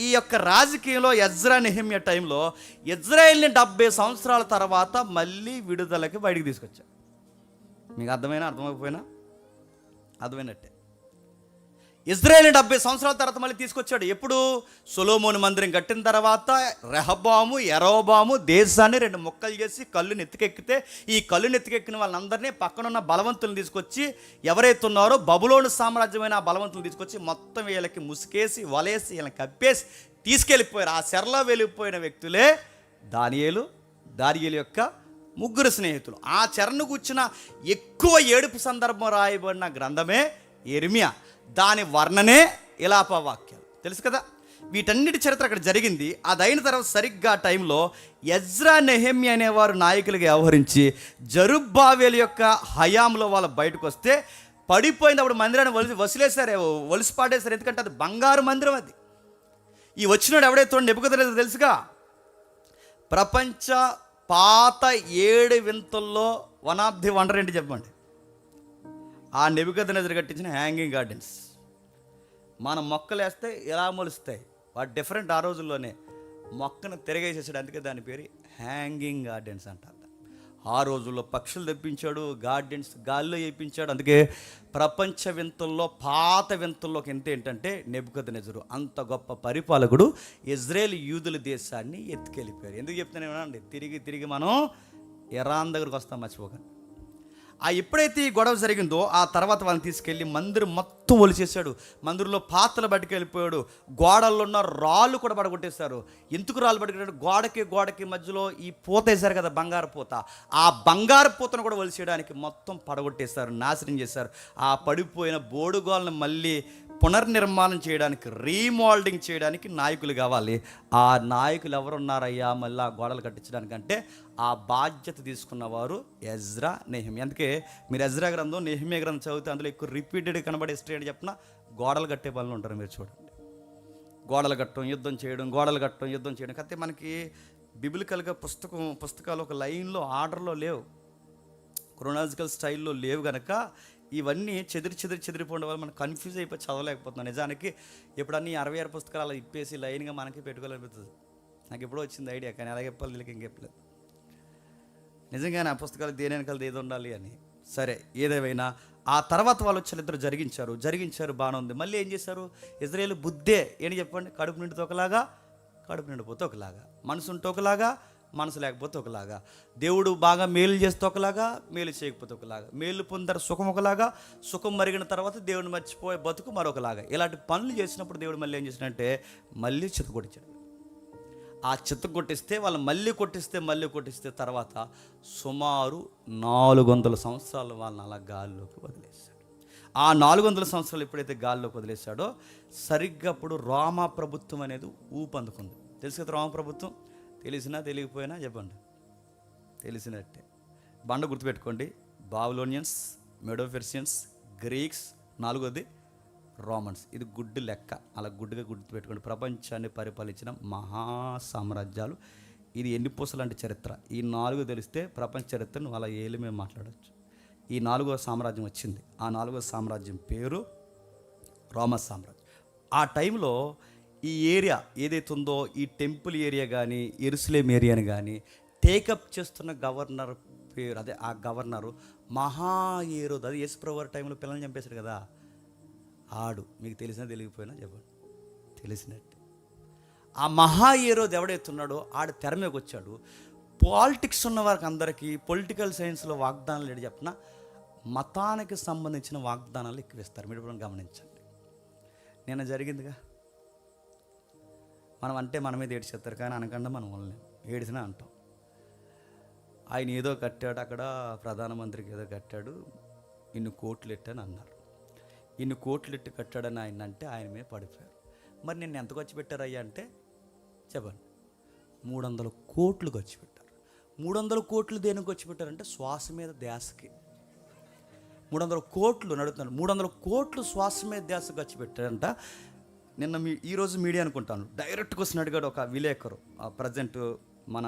ఈ యొక్క రాజకీయంలో ఎజ్రా, నెహెమ్యా టైంలో ఇజ్రాయెల్ని 70 సంవత్సరాల తర్వాత మళ్ళీ విడుదలకి బయటికి తీసుకొచ్చాడు. మీకు అర్థమైనా అర్థమైపోయినా అర్థమైనట్టే. ఇజ్రాయేల్ 70 సంవత్సరాల తర్వాత మళ్ళీ తీసుకొచ్చాడు. ఎప్పుడు? సొలొమోను మందిరం కట్టిన తర్వాత రెహబాము, యరొబాము దేశాన్ని 2 ముక్కలు చేసి కళ్ళు నెత్తికెక్కితే, ఈ కళ్ళు నెత్తికెక్కిన వాళ్ళందరినీ పక్కనున్న బలవంతులను తీసుకొచ్చి, ఎవరైతే ఉన్నారో బబులోను సామ్రాజ్యమైన ఆ బలవంతులను తీసుకొచ్చి మొత్తం వీళ్ళకి ముసుకేసి వలేసి వీళ్ళని కప్పేసి తీసుకెళ్ళిపోయారు. ఆ చెరలో వెళ్ళిపోయిన వ్యక్తులే దానియేలు యొక్క 3 స్నేహితులు. ఆ చెరను కూర్చున్న ఎక్కువ ఏడుపు సందర్భం రాయబడిన గ్రంథమే యెరెమీయా. దాని వర్ణనే ఇలాపవాక్యాలు. తెలుసు కదా. వీటన్నిటి చరిత్ర అక్కడ జరిగింది. అది అయిన తర్వాత సరిగ్గా టైంలో ఎజ్రా, నెహెమ్యా అనేవారు నాయకులుగా వ్యవహరించి జరుబ్బాబెలు యొక్క హయాంలో వాళ్ళు బయటకు వస్తే పడిపోయింది. అప్పుడు మందిరాన్ని వలిసి పాడేశారు. ఎందుకంటే అది బంగారు మందిరం. అది ఈ వచ్చినాడు ఎవడైతే నెబుకద్నెజరు తెలుసుగా, ప్రపంచ పాత 7 వింతల్లో వన్ ఆఫ్ ది వండర్ ఏంటి చెప్పండి? ఆ నెబుకద్నెజరు కట్టించిన హ్యాంగింగ్ గార్డెన్స్. మనం మొక్కలు వేస్తే ఎలా మొలుస్తాయి, వాటి డిఫరెంట్. ఆ రోజుల్లోనే మొక్కను తిరగేసేసాడు. అందుకే దాని పేరు హ్యాంగింగ్ గార్డెన్స్ అంటారు. ఆ రోజుల్లో పక్షులు తెప్పించాడు, గార్డెన్స్ గాల్లో వేయించాడు. అందుకే ప్రపంచ వింతల్లో పాత వింతల్లోకి ఎంత ఏంటంటే నెబుకద్నెజరు అంత గొప్ప పరిపాలకుడు ఇజ్రాయేల్ యూదుల దేశాన్ని ఎత్తుకెళ్ళిపోయారు. ఎందుకు చెప్తున్నానండి? తిరిగి మనం ఇరాన్ దగ్గరకు వస్తాం, మర్చిపోకండి. ఎప్పుడైతే ఈ గొడవ జరిగిందో ఆ తర్వాత వాళ్ళని తీసుకెళ్ళి మందిరం మొత్తం ఒలిచేశాడు. మందిరంలో పాత్రలు పట్టుకెళ్ళిపోయాడు. గోడల్లో ఉన్న రాళ్ళు కూడా పడగొట్టేశారు. ఎందుకు రాళ్ళు పట్టుకెళ్ళాడు? గోడకి మధ్యలో ఈ పూత వేశారు కదా, బంగారు పూత. ఆ బంగారు పూతను కూడా ఒలిచేయడానికి మొత్తం పడగొట్టేశారు, నాశనం చేశారు. ఆ పడిపోయిన బోడుగోలను మళ్ళీ పునర్నిర్మాణం చేయడానికి, రీమోల్డింగ్ చేయడానికి నాయకులు కావాలి. ఆ నాయకులు ఎవరున్నారయ్యా మళ్ళీ ఆ గోడలు కట్టించడానికంటే ఆ బాధ్యత తీసుకున్నవారు ఎజ్రా, నెహెమ్యా. అందుకే మీరు ఎజ్రా గ్రంథం, నెహెమ్యా గ్రంథం చదివితే అందులో ఎక్కువ రిపీటెడ్ కనబడే హిస్టరీ అని చెప్పిన గోడలు కట్టే పనులు ఉంటారు. మీరు చూడండి, గోడలు కట్టడం, యుద్ధం చేయడం, గోడలు కట్టడం, యుద్ధం చేయడం. అయితే మనకి బిబిలికల్గా పుస్తకాలు ఒక లైన్లో ఆర్డర్లో లేవు, క్రోనాలజికల్ స్టైల్లో లేవు కనుక ఇవన్నీ చెదిరిపోవడం వల్ల మనం కన్ఫ్యూజ్ అయిపోయి చదవలేకపోతున్నాం. నిజానికి ఎప్పుడన్నీ 66 పుస్తకాలు అలా ఇప్పేసి లైన్గా మనకి పెట్టుకోవాలనిపిస్తుంది. నాకు ఎప్పుడో వచ్చింది ఐడియా, కానీ అలాగే చెప్పాలి వీళ్ళకి ఇంకెప్పలేదు. నిజంగానే ఆ పుస్తకాలు దేని వెనకాల ఏది ఉండాలి అని. సరే, ఏదేమైనా ఆ తర్వాత వాళ్ళు వచ్చి ఇద్దరు జరిగించారు, బాగానే ఉంది. మళ్ళీ ఏం చేశారు? ఇజ్రాయేల్ బుద్ధే ఏంటి చెప్పండి? కడుపు నిండితే ఒకలాగా, కడుపు నిండిపోతే ఒకలాగా, మనసు ఉంటే ఒకలాగా, మనసు లేకపోతే ఒకలాగా, దేవుడు బాగా మేలు చేస్తే ఒకలాగా, మేలు చేయకపోతే ఒకలాగా, మేలు పొందారు సుఖం ఒకలాగా, సుఖం మరిగిన తర్వాత దేవుడిని మర్చిపోయే బతుకు మరొకలాగా. ఇలాంటి పనులు చేసినప్పుడు దేవుడు మళ్ళీ ఏం చేసినట్టే మళ్ళీ చిత్తకొట్టించాడు. ఆ చిత్తకొట్టిస్తే వాళ్ళు మళ్ళీ కొట్టిస్తే తర్వాత సుమారు 400 సంవత్సరాలు వాళ్ళని అలా గాల్లోకి వదిలేశాడు. ఆ 400 సంవత్సరాలు ఎప్పుడైతే గాల్లోకి వదిలేశాడో సరిగ్గా అప్పుడు రోమా ప్రభుత్వం అనేది ఊపందుకుంది. తెలుసు కదా రోమా ప్రభుత్వం? తెలిసినా తెలియకపోయినా చెప్పండి, తెలిసినట్టే. బండ గుర్తుపెట్టుకోండి. బాబిలోనియన్స్, మెడోపెర్షియన్స్, గ్రీక్స్, 4వది రోమన్స్. ఇది గుడ్డు లెక్క, అలా గుడ్డుగా గుర్తుపెట్టుకోండి. ప్రపంచాన్ని పరిపాలించిన మహా సామ్రాజ్యాలు. ఇది ఎన్ని పూసలాంటి చరిత్ర. ఈ 4 తెలిస్తే ప్రపంచ చరిత్రను వాళ్ళ ఏళ్ళు మేము మాట్లాడవచ్చు. ఈ 4వ సామ్రాజ్యం వచ్చింది. ఆ 4వ సామ్రాజ్యం పేరు రోమా సామ్రాజ్యం. ఆ టైంలో ఈ ఏరియా ఏదైతే ఉందో, ఈ టెంపుల్ ఏరియా కానీ, యెరూషలేం ఏరియాని కానీ టేకప్ చేస్తున్న గవర్నర్ పేరు, అదే ఆ గవర్నరు మహాయేరోదు. అది యేసుప్రభు టైంలో పిల్లల్ని చంపేశాడు కదా, ఆడు. మీకు తెలిసినా తెలియకపోయినా చెప్పండి, తెలిసినట్టే. ఆ మహాయేరోదు ఎవడైతున్నాడో ఆడు తెర మీదకి వచ్చాడు. పాలిటిక్స్ ఉన్న వారికి అందరికీ పొలిటికల్ సైన్స్లో వాగ్దానాలు ఏంటి చెప్పిన, మతానికి సంబంధించిన వాగ్దానాలు ఎక్కువ ఇస్తారు. మీరు ఇప్పుడు గమనించండి. నిన్న జరిగిందిగా, మనం అంటే మన మీద ఏడ్చేస్తారు, కానీ అనకుండా మనం వాళ్ళని ఏడిసినా అంటాం. ఆయన ఏదో కట్టాడు, అక్కడ ప్రధానమంత్రికి ఏదో కట్టాడు, ఇన్ని కోట్లు ఎట్టని అన్నారు. ఇన్ని కోట్లు ఎట్టి కట్టాడని ఆయన అంటే ఆయన మీద పడిపోయారు. మరి నిన్ను ఎంత ఖర్చు పెట్టారయ్యా అంటే చెప్పండి, 300 కోట్లు ఖర్చు పెట్టారు. 300 కోట్లు దేనికి ఖర్చు పెట్టారంటే శ్వాస మీద ధ్యాసకి. 300 కోట్లు నడుతున్నాడు. 300 కోట్లు శ్వాస మీద ధ్యాస ఖర్చు పెట్టారంట. నిన్న ఈరోజు మీడియా అనుకుంటాను డైరెక్ట్గా వస్తున్న అడిగాడు ఒక విలేకరు, ప్రజెంట్ మన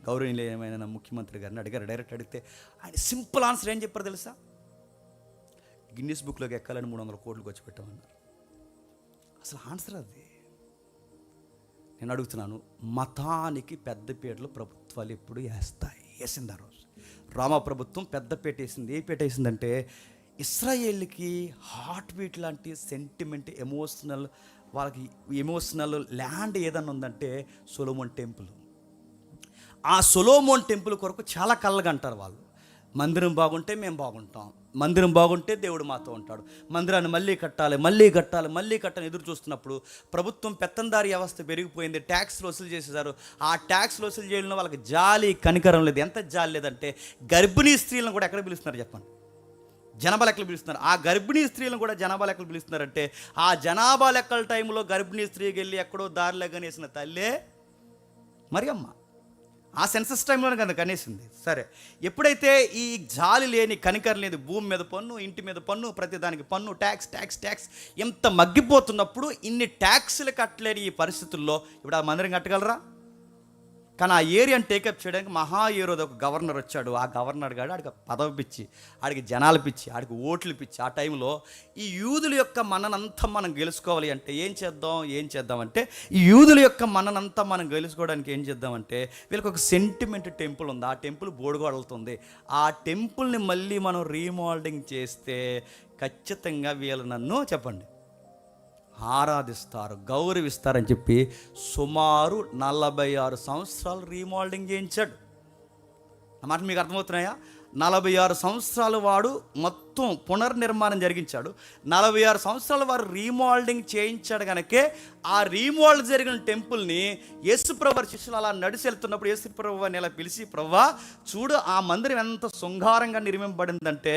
గౌరవనీయమైన ముఖ్యమంత్రి గారిని అడిగారు. డైరెక్ట్ అడిగితే ఆయన సింపుల్ ఆన్సర్ ఏం చెప్పారు తెలుసా? గిన్నిస్ బుక్లోకి ఎక్కాలని 300 కోట్లు ఖర్చు పెట్టామన్నారు. అసలు ఆన్సర్ అది. నేను అడుగుతున్నాను, మతానికి పెద్దపీటలు ప్రభుత్వాలు ఎప్పుడు వేస్తాయి? వేసింది ఆ రోజు. రామా ప్రభుత్వం పెద్దపీట వేసింది. ఏ పీట వేసిందంటే ఇశ్రాయేల్కి హార్ట్ బీట్ లాంటి సెంటిమెంట్ వాళ్ళకి ఎమోషనల్ ల్యాండ్ ఏదన్నా ఉందంటే సొలొమోన్ టెంపుల్. ఆ సొలొమోన్ టెంపుల్ కొరకు చాలా కళ్ళగా అంటారు వాళ్ళు. మందిరం బాగుంటే మేము బాగుంటాం, మందిరం బాగుంటే దేవుడు మాతో ఉంటాడు, మందిరాన్ని మళ్ళీ కట్టాలి ఎదురు చూస్తున్నప్పుడు ప్రభుత్వం పెత్తందారీ వ్యవస్థ పెరిగిపోయింది, ట్యాక్స్లు వసూలు చేసేసారు. ఆ ట్యాక్స్లు వసూలు చేయడంలో వాళ్ళకి జాలి కనికరం లేదు. ఎంత జాలి లేదంటే గర్భిణీ స్త్రీలను కూడా ఎక్కడ పిలుస్తున్నారు చెప్పండి? జనాభా లెక్కలు పిలుస్తున్నారు. ఆ గర్భిణీ స్త్రీలను కూడా జనాభా లెక్కలు పిలుస్తున్నారంటే ఆ జనాభా లెక్కల టైంలో గర్భిణీ స్త్రీకి వెళ్ళి ఎక్కడో దారిలో కనేసిన తల్లే మరియమ్మ. ఆ సెన్సస్ టైంలోనే కదా కనేసింది. సరే, ఎప్పుడైతే ఈ జాలి లేని కనికరం లేదు, భూమి మీద పన్ను, ఇంటి మీద పన్ను, ప్రతి దానికి పన్ను, ట్యాక్స్ ఎంత మగ్గిపోతున్నప్పుడు ఇన్ని ట్యాక్స్లు కట్టలేని ఈ పరిస్థితుల్లో ఇప్పుడు ఆ మందిరం కట్టగలరా? కానీ ఆ ఏరియాని టేకప్ చేయడానికి మహా ఏరోది ఒక గవర్నర్ వచ్చాడు. ఆ గవర్నర్ గారు ఆడికి పదవి పిచ్చి, ఆడికి జనాలు పిచ్చి, ఆడికి ఓట్లు పిచ్చి. ఆ టైంలో ఈ యూదుల యొక్క మననంతా మనం గెలుచుకోవాలి అంటే ఏం చేద్దాం అంటే ఈ యూదుల యొక్క మననంతా మనం గెలుచుకోవడానికి ఏం చేద్దామంటే వీళ్ళకి ఒక సెంటిమెంట్ టెంపుల్ ఉంది. ఆ టెంపుల్ బోడుగోడలుతుంది. ఆ టెంపుల్ని మళ్ళీ మనం రీమోల్డింగ్ చేస్తే ఖచ్చితంగా వీళ్ళు నన్ను చెప్పండి ఆరాధిస్తారు, గౌరవిస్తారని చెప్పి సుమారు 46 సంవత్సరాలు రీమోల్డింగ్ చేయించాడు. అన్నమాట మీకు అర్థమవుతున్నాయా? 46 సంవత్సరాలు వాడు మొత్తం పునర్నిర్మాణం జరిగించాడు. 46 సంవత్సరాలు వారు రీమోల్డింగ్ చేయించాడు కనుకే ఆ రీమోల్డ్ జరిగిన టెంపుల్ని యేసుప్రభు శిష్యులు అలా నడిచి వెళ్తున్నప్పుడు యేసుప్రభు అని ఇలా పిలిచి, ప్రభువా చూడు ఆ మందిరం ఎంత శృంగారంగా నిర్మింపబడిందంటే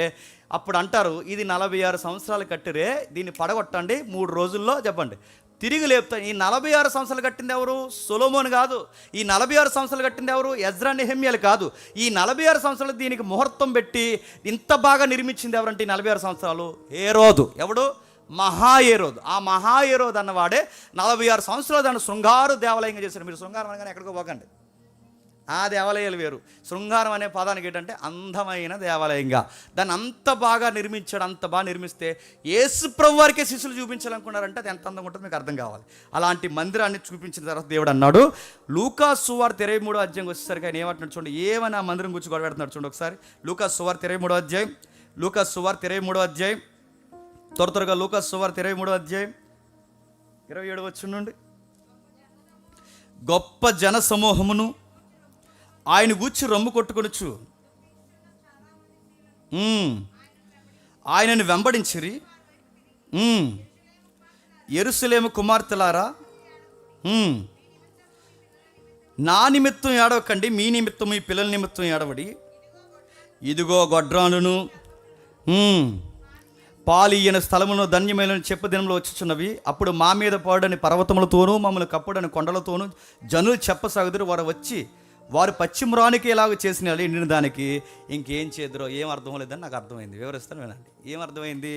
అప్పుడు అంటారు, ఇది 46 సంవత్సరాలు కట్టిరే, దీన్ని పడగొట్టండి 3 రోజుల్లో చెప్పండి తిరిగి లేపుతాను. ఈ 46 సంవత్సరాలు కట్టింది ఎవరు? సొలొమోన్ కాదు. ఈ 46 సంవత్సరాలు కట్టింది ఎవరు? ఎజ్రా నెహెమ్యాలు కాదు. ఈ 46 సంవత్సరాలు దీనికి ముహూర్తం పెట్టి ఇంత బాగా నిర్మించింది ఎవరంటే ఈ 46 సంవత్సరాలు హేరోదు. ఎవడు? మహా హేరోదు. ఆ మహా హేరోదు అన్నవాడే 46 సంవత్సరాలు దాన్ని శృంగారు దేవాలయంగా చేశారు. మీరు శృంగారం అనగానే ఎక్కడికో పోకండి, ఆ దేవాలయాలు వేరు. శృంగారం అనే పదానికి ఏంటంటే అందమైన దేవాలయంగా దాన్ని అంత బాగా నిర్మించాడు. అంత బాగా నిర్మిస్తే యేసుప్రభు వారికే శిష్యులు చూపించాలనుకున్నారంటే అది ఎంత అందంగా ఉంటుందో మీకు అర్థం కావాలి. అలాంటి మందిరాన్ని చూపించిన తర్వాత దేవుడు అన్నాడు, లూకాసు సువార్త 23వ అధ్యాయం వచ్చేసరికి ఆయన ఏమంటున్నాడు చూడండి, ఏమని ఆ మందిరం గురించి గొడవ పెడుతున్నాడు చూడండి ఒకసారి. లూకాసు సువార్త 23వ అధ్యాయం, లూకాసు సువార్త 23వ అధ్యాయం, త్వరగా లూకాసు సువార్త 23వ అధ్యాయం 27 వచ్చుండండి. గొప్ప జన సమూహమును ఆయన గూర్చి రొమ్ము కొట్టుకొనుచు ఆయనను వెంబడించిరి. యెరూషలేము కుమార్తెలారా, నా నిమిత్తం ఏడవకండి, మీ నిమిత్తం మీ పిల్లల నిమిత్తం ఏడవడి. ఇదిగో గొడ్రాలను పాలియన స్థలమును ధన్యమైన చెప్పు దినంలో వచ్చుచున్నవి. అప్పుడు మా మీద పడని పర్వతములతోనూ మమ్మల్ని కప్పుడని కొండలతోనూ జనులు చెప్పసాగుదురు. వారు వచ్చి వారు పశ్చిమరానికి ఎలాగ చేసిన ఎండిన దానికి ఇంకేం చేద్దరో ఏం అర్థం లేదని నాకు అర్థమైంది. వివరిస్తాను వినండి. ఏం అర్థమైంది?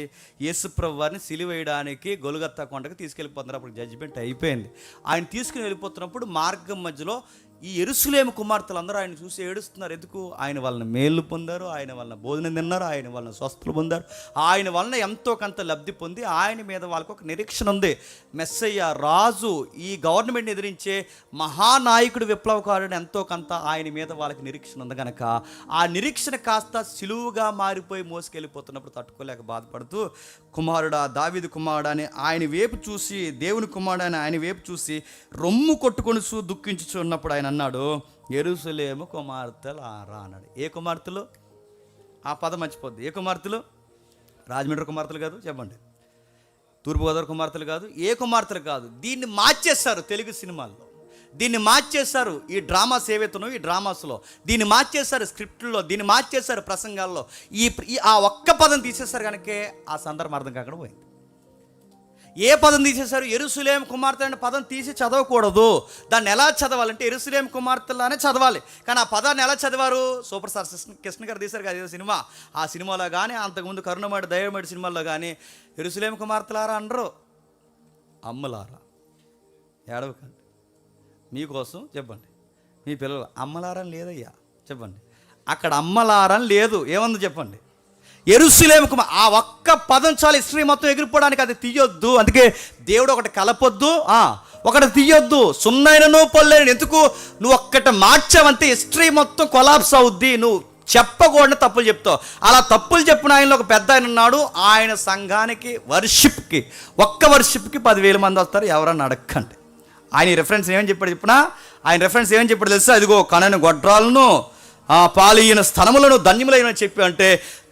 యేసుప్రభు వారిని సిలువేయడానికి గొలుగత్తా కొండకి తీసుకెళ్ళిపోతున్నారు. అప్పుడు జడ్జిమెంట్ అయిపోయింది. ఆయన తీసుకుని వెళ్ళిపోతున్నప్పుడు మార్గం మధ్యలో ఈ యెరూషలేము కుమార్తెలందరూ ఆయన చూసి ఏడుస్తున్నారు. ఎందుకు? ఆయన వాళ్ళని మేలు పొందారు, ఆయన వాళ్ళని భోజనం తిన్నారు, ఆయన వాళ్ళని స్వస్థలు పొందారు, ఆయన వలన ఎంతో కొంత లబ్ధి పొంది ఆయన మీద వాళ్ళకు ఒక నిరీక్షణ ఉంది. మెస్సయ్య రాజు, ఈ గవర్నమెంట్ని ఎదిరించే మహానాయకుడు, విప్లవకారుడు ఎంతో కొంత ఆయన మీద వాళ్ళకి నిరీక్షణ ఉంది కనుక ఆ నిరీక్షణ కాస్త సిలువుగా మారిపోయి మోసుకెళ్ళిపోతున్నప్పుడు తట్టుకోలేక బాధపడుతూ, కుమారుడా, దావీదు కుమారుడా అని ఆయన వైపు చూసి, దేవుని కుమారుడు అని ఆయన వైపు చూసి రొమ్ము కొట్టుకొని దుఃఖించుచున్నప్పుడు ఆయన అన్నాడు, యెరూషలేము కుమార్తెలారా అన్నాడు. ఏ కుమార్తెలు? ఆ పదం మర్చిపోద్ది. ఏ కుమార్తెలు? రాజమండ్రి కుమార్తెలు కాదు, చెప్పండి. తూర్పుగోదావరి కుమార్తెలు కాదు, ఏ కుమార్తెలు కాదు. దీన్ని మార్చేస్తారు తెలుగు సినిమాల్లో, దీన్ని మార్చేస్తారు ఈ డ్రామాస్ ఏవైతున్నాయో ఈ డ్రామాస్లో, దీన్ని మార్చేస్తారు స్క్రిప్ట్లో, దీన్ని మార్చేస్తారు ప్రసంగాల్లో. ఆ ఒక్క పదం తీసేస్తారు కనుకే ఆ సందర్భం అర్థం కాకుండా పోయింది. ఏ పదం తీసేశారు? యెరూషలేము కుమార్తె అనే పదం తీసి చదవకూడదు. దాన్ని ఎలా చదవాలంటే యెరూషలేము కుమార్తెలానే చదవాలి. కానీ ఆ పదాన్ని ఎలా చదివారు? సూపర్ స్టార్ కృష్ణ గారు తీశారు కదా సినిమా. ఆ సినిమాలో కానీ అంతకుముందు కరుణమాడి దైవమాడి సినిమాల్లో కానీ యెరూషలేము కుమార్తెలారా అనరు, అమ్మలారా. ఏడవకండి, మీకోసం చెప్పండి. మీ పిల్లలు అమ్మలారని లేదయ్యా చెప్పండి. అక్కడ అమ్మలారని లేదు, ఏముంది చెప్పండి? యెరూషలేము కుమార్. ఆ ఒక్క పదం చాలు హిస్టరీ మొత్తం ఎగిరిపోవడానికి. అది తీయొద్దు. అందుకే దేవుడు ఒకటి కలపొద్దు, ఒకటి తీయొద్దు. సున్నైనను పొల్లైన ఎందుకు? నువ్వు ఒక్కటి మార్చావంటే హిస్టరీ మొత్తం కొలాప్స్ అవుద్ది. నువ్వు చెప్పకూడని తప్పులు చెప్తావు. అలా తప్పులు చెప్పిన ఆయనలో ఒక పెద్ద ఆయన ఉన్నాడు. ఆయన సంఘానికి వర్షిప్కి, ఒక్క వర్షిప్కి 10,000 మంది వస్తారు. ఎవరన్నా అడగండి. ఆయన రెఫరెన్స్ ఏమని చెప్పాడు చెప్పినా, ఆయన రెఫరెన్స్ ఏమని చెప్పాడు తెలుసా? అదిగో కనని గొడ్రాలను, పాలియన స్థనములను ధన్యములైన చెప్పి అంటే,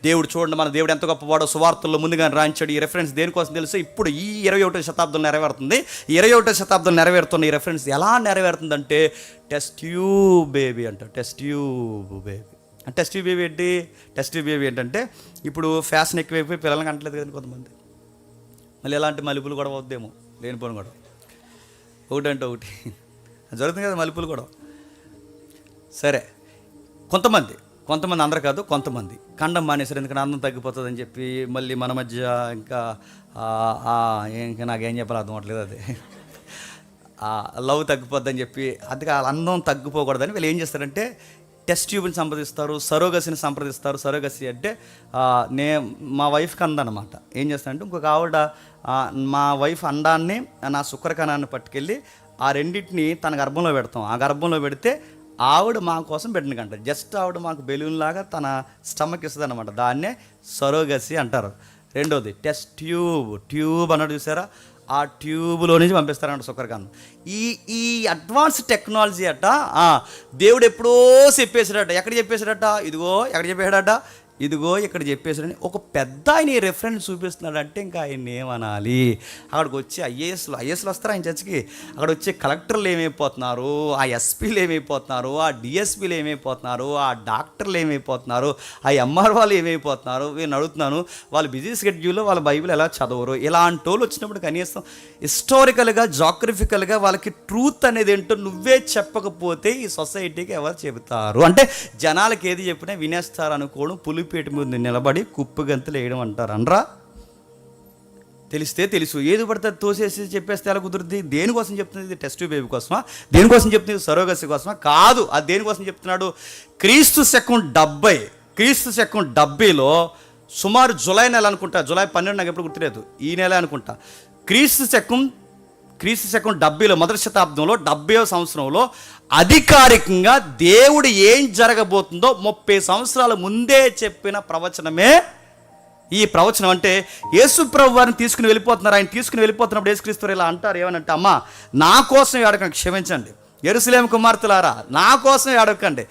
దేవుడు చూడండి మన దేవుడు ఎంత గొప్పవాడో సువార్తల్లో ముందుగానే రాయించాడు. ఈ రెఫరెన్స్ దేనికోసం తెలుసు? ఇప్పుడు ఈ 21వ శతాబ్దం నెరవేరుతుంది. 21వ శతాబ్దం నెరవేరుతున్న ఈ రెఫరెన్స్ ఎలా నెరవేరుతుందంటే, టెస్ట్ ట్యూబ్ బేబీ అంట. టెస్ట్ ట్యూబ్ బేబీ అంటే, టెస్ట్ ట్యూబ్ బేబీ ఏంటి? టెస్ట్ ట్యూబ్ బేబీ ఏంటంటే, ఇప్పుడు ఫ్యాషన్ ఎక్కువైపోయి పిల్లలకి అంటలేదు కదండి కొంతమంది. మళ్ళీ ఎలాంటి మలుపులు కూడా వద్దేమో, లేనిపోను కూడా ఒకటంటే ఒకటి జరుగుతుంది కదా మలుపులు కూడా. సరే, కొంతమంది అందరూ కాదు, కొంతమంది కండం మానేశారు. ఎందుకంటే అందం తగ్గిపోతుందని చెప్పి మళ్ళీ మన మధ్య ఇంకా నాకేం చెప్పాలి అర్థం అవ్వట్లేదు. అది లవ్ తగ్గిపోద్దని చెప్పి, అందుకే అందం తగ్గిపోకూడదని వీళ్ళు ఏం చేస్తారంటే టెస్ట్ ట్యూబ్ని సంప్రదిస్తారు, సరోగసిని సంప్రదిస్తారు. సరోగసి అంటే మా వైఫ్కి అందనమాట. ఏం చేస్తారంటే ఇంకొక ఆవిడ మా వైఫ్ అండాన్ని, నా శుక్రకణాన్ని పట్టుకెళ్ళి ఆ రెండింటిని తన గర్భంలో పెడతాం. ఆ గర్భంలో పెడితే ఆవిడ మా కోసం పెట్టిన కంట. జస్ట్ ఆవిడ మాకు బెలూన్ లాగా తన స్టమక్ ఇస్తుంది అనమాట. దాన్నే సరోగసి అంటారు. రెండోది టెస్ట్ ట్యూబ్ అన్నాడు చూసారా? ఆ ట్యూబ్లో నుంచి పంపిస్తారంట శుక్రకణం. ఈ అడ్వాన్స్ టెక్నాలజీ అట దేవుడు ఎప్పుడో చెప్పేశాడట. ఎక్కడ చెప్పేశాడట? ఇదిగో ఎక్కడ చెప్పాడట? ఇదిగో ఇక్కడ చెప్పేసాడని ఒక పెద్ద ఆయన ఈ రెఫరెన్స్ చూపిస్తున్నాడంటే ఇంకా ఆయన ఏమనాలి? అక్కడికి వచ్చి ఐఏఎస్లు వస్తారు ఆయన చర్చికి. అక్కడ వచ్చే కలెక్టర్లు ఏమైపోతున్నారు, ఆ ఎస్పీలు ఏమైపోతున్నారు, ఆ డిఎస్పీలు ఏమైపోతున్నారు, ఆ డాక్టర్లు ఏమైపోతున్నారు, ఆ ఎంఆర్ వాళ్ళు ఏమైపోతున్నారు? నేను అడుగుతున్నాను, వాళ్ళు బిజీ షెడ్యూల్లో వాళ్ళ బైబిల్ ఎలా చదవరు? ఇలాంటి వాళ్ళు వచ్చినప్పుడు కనీసం హిస్టారికల్గా, జాగ్రఫికల్గా వాళ్ళకి ట్రూత్ అనేది ఏంటో నువ్వే చెప్పకపోతే ఈ సొసైటీకి ఎవరు చెబుతారు? అంటే జనాలకి ఏది చెప్పినా వినేస్తారు అనుకోవడం, పులిపేట మీద నిలబడి కుప్పు గంతులు వేయడం అంటారు. అనరా? తెలిస్తే తెలుసు, ఏది పడితే తోసేసి చెప్పేస్తే ఎలా కుదురుద్ది? దేనికోసం చెప్తుంది? ఇది టెస్ట్ బేబీ కోసమా? దేనికోసం చెప్తుంది? సరోగసి కోసమా? కాదు. అది దేనికోసం చెప్తున్నాడు? క్రీస్తు శకం 70లో సుమారు జూలై నెల అనుకుంటా, జూలై 12 నాకు ఎప్పుడు గుర్తులేదు, ఈ నెల అనుకుంటా. క్రీస్తు శకం 70లో, మొదటి శతాబ్దంలో 70వ సంవత్సరంలో అధికారికంగా దేవుడు ఏం జరగబోతుందో 30 సంవత్సరాల ముందే చెప్పిన ప్రవచనమే ఈ ప్రవచనం. అంటే యేసుప్రభు వారిని తీసుకుని వెళ్ళిపోతున్నారు. ఆయన తీసుకుని వెళ్ళిపోతున్నప్పుడు యేసుక్రీస్తు ఇలా అంటారు, ఏమనంటే, అమ్మా నా కోసం ఏడకండి, క్షమించండి యెరూషలేము కుమార్తెలారా, నా కోసం ఏడవకండి,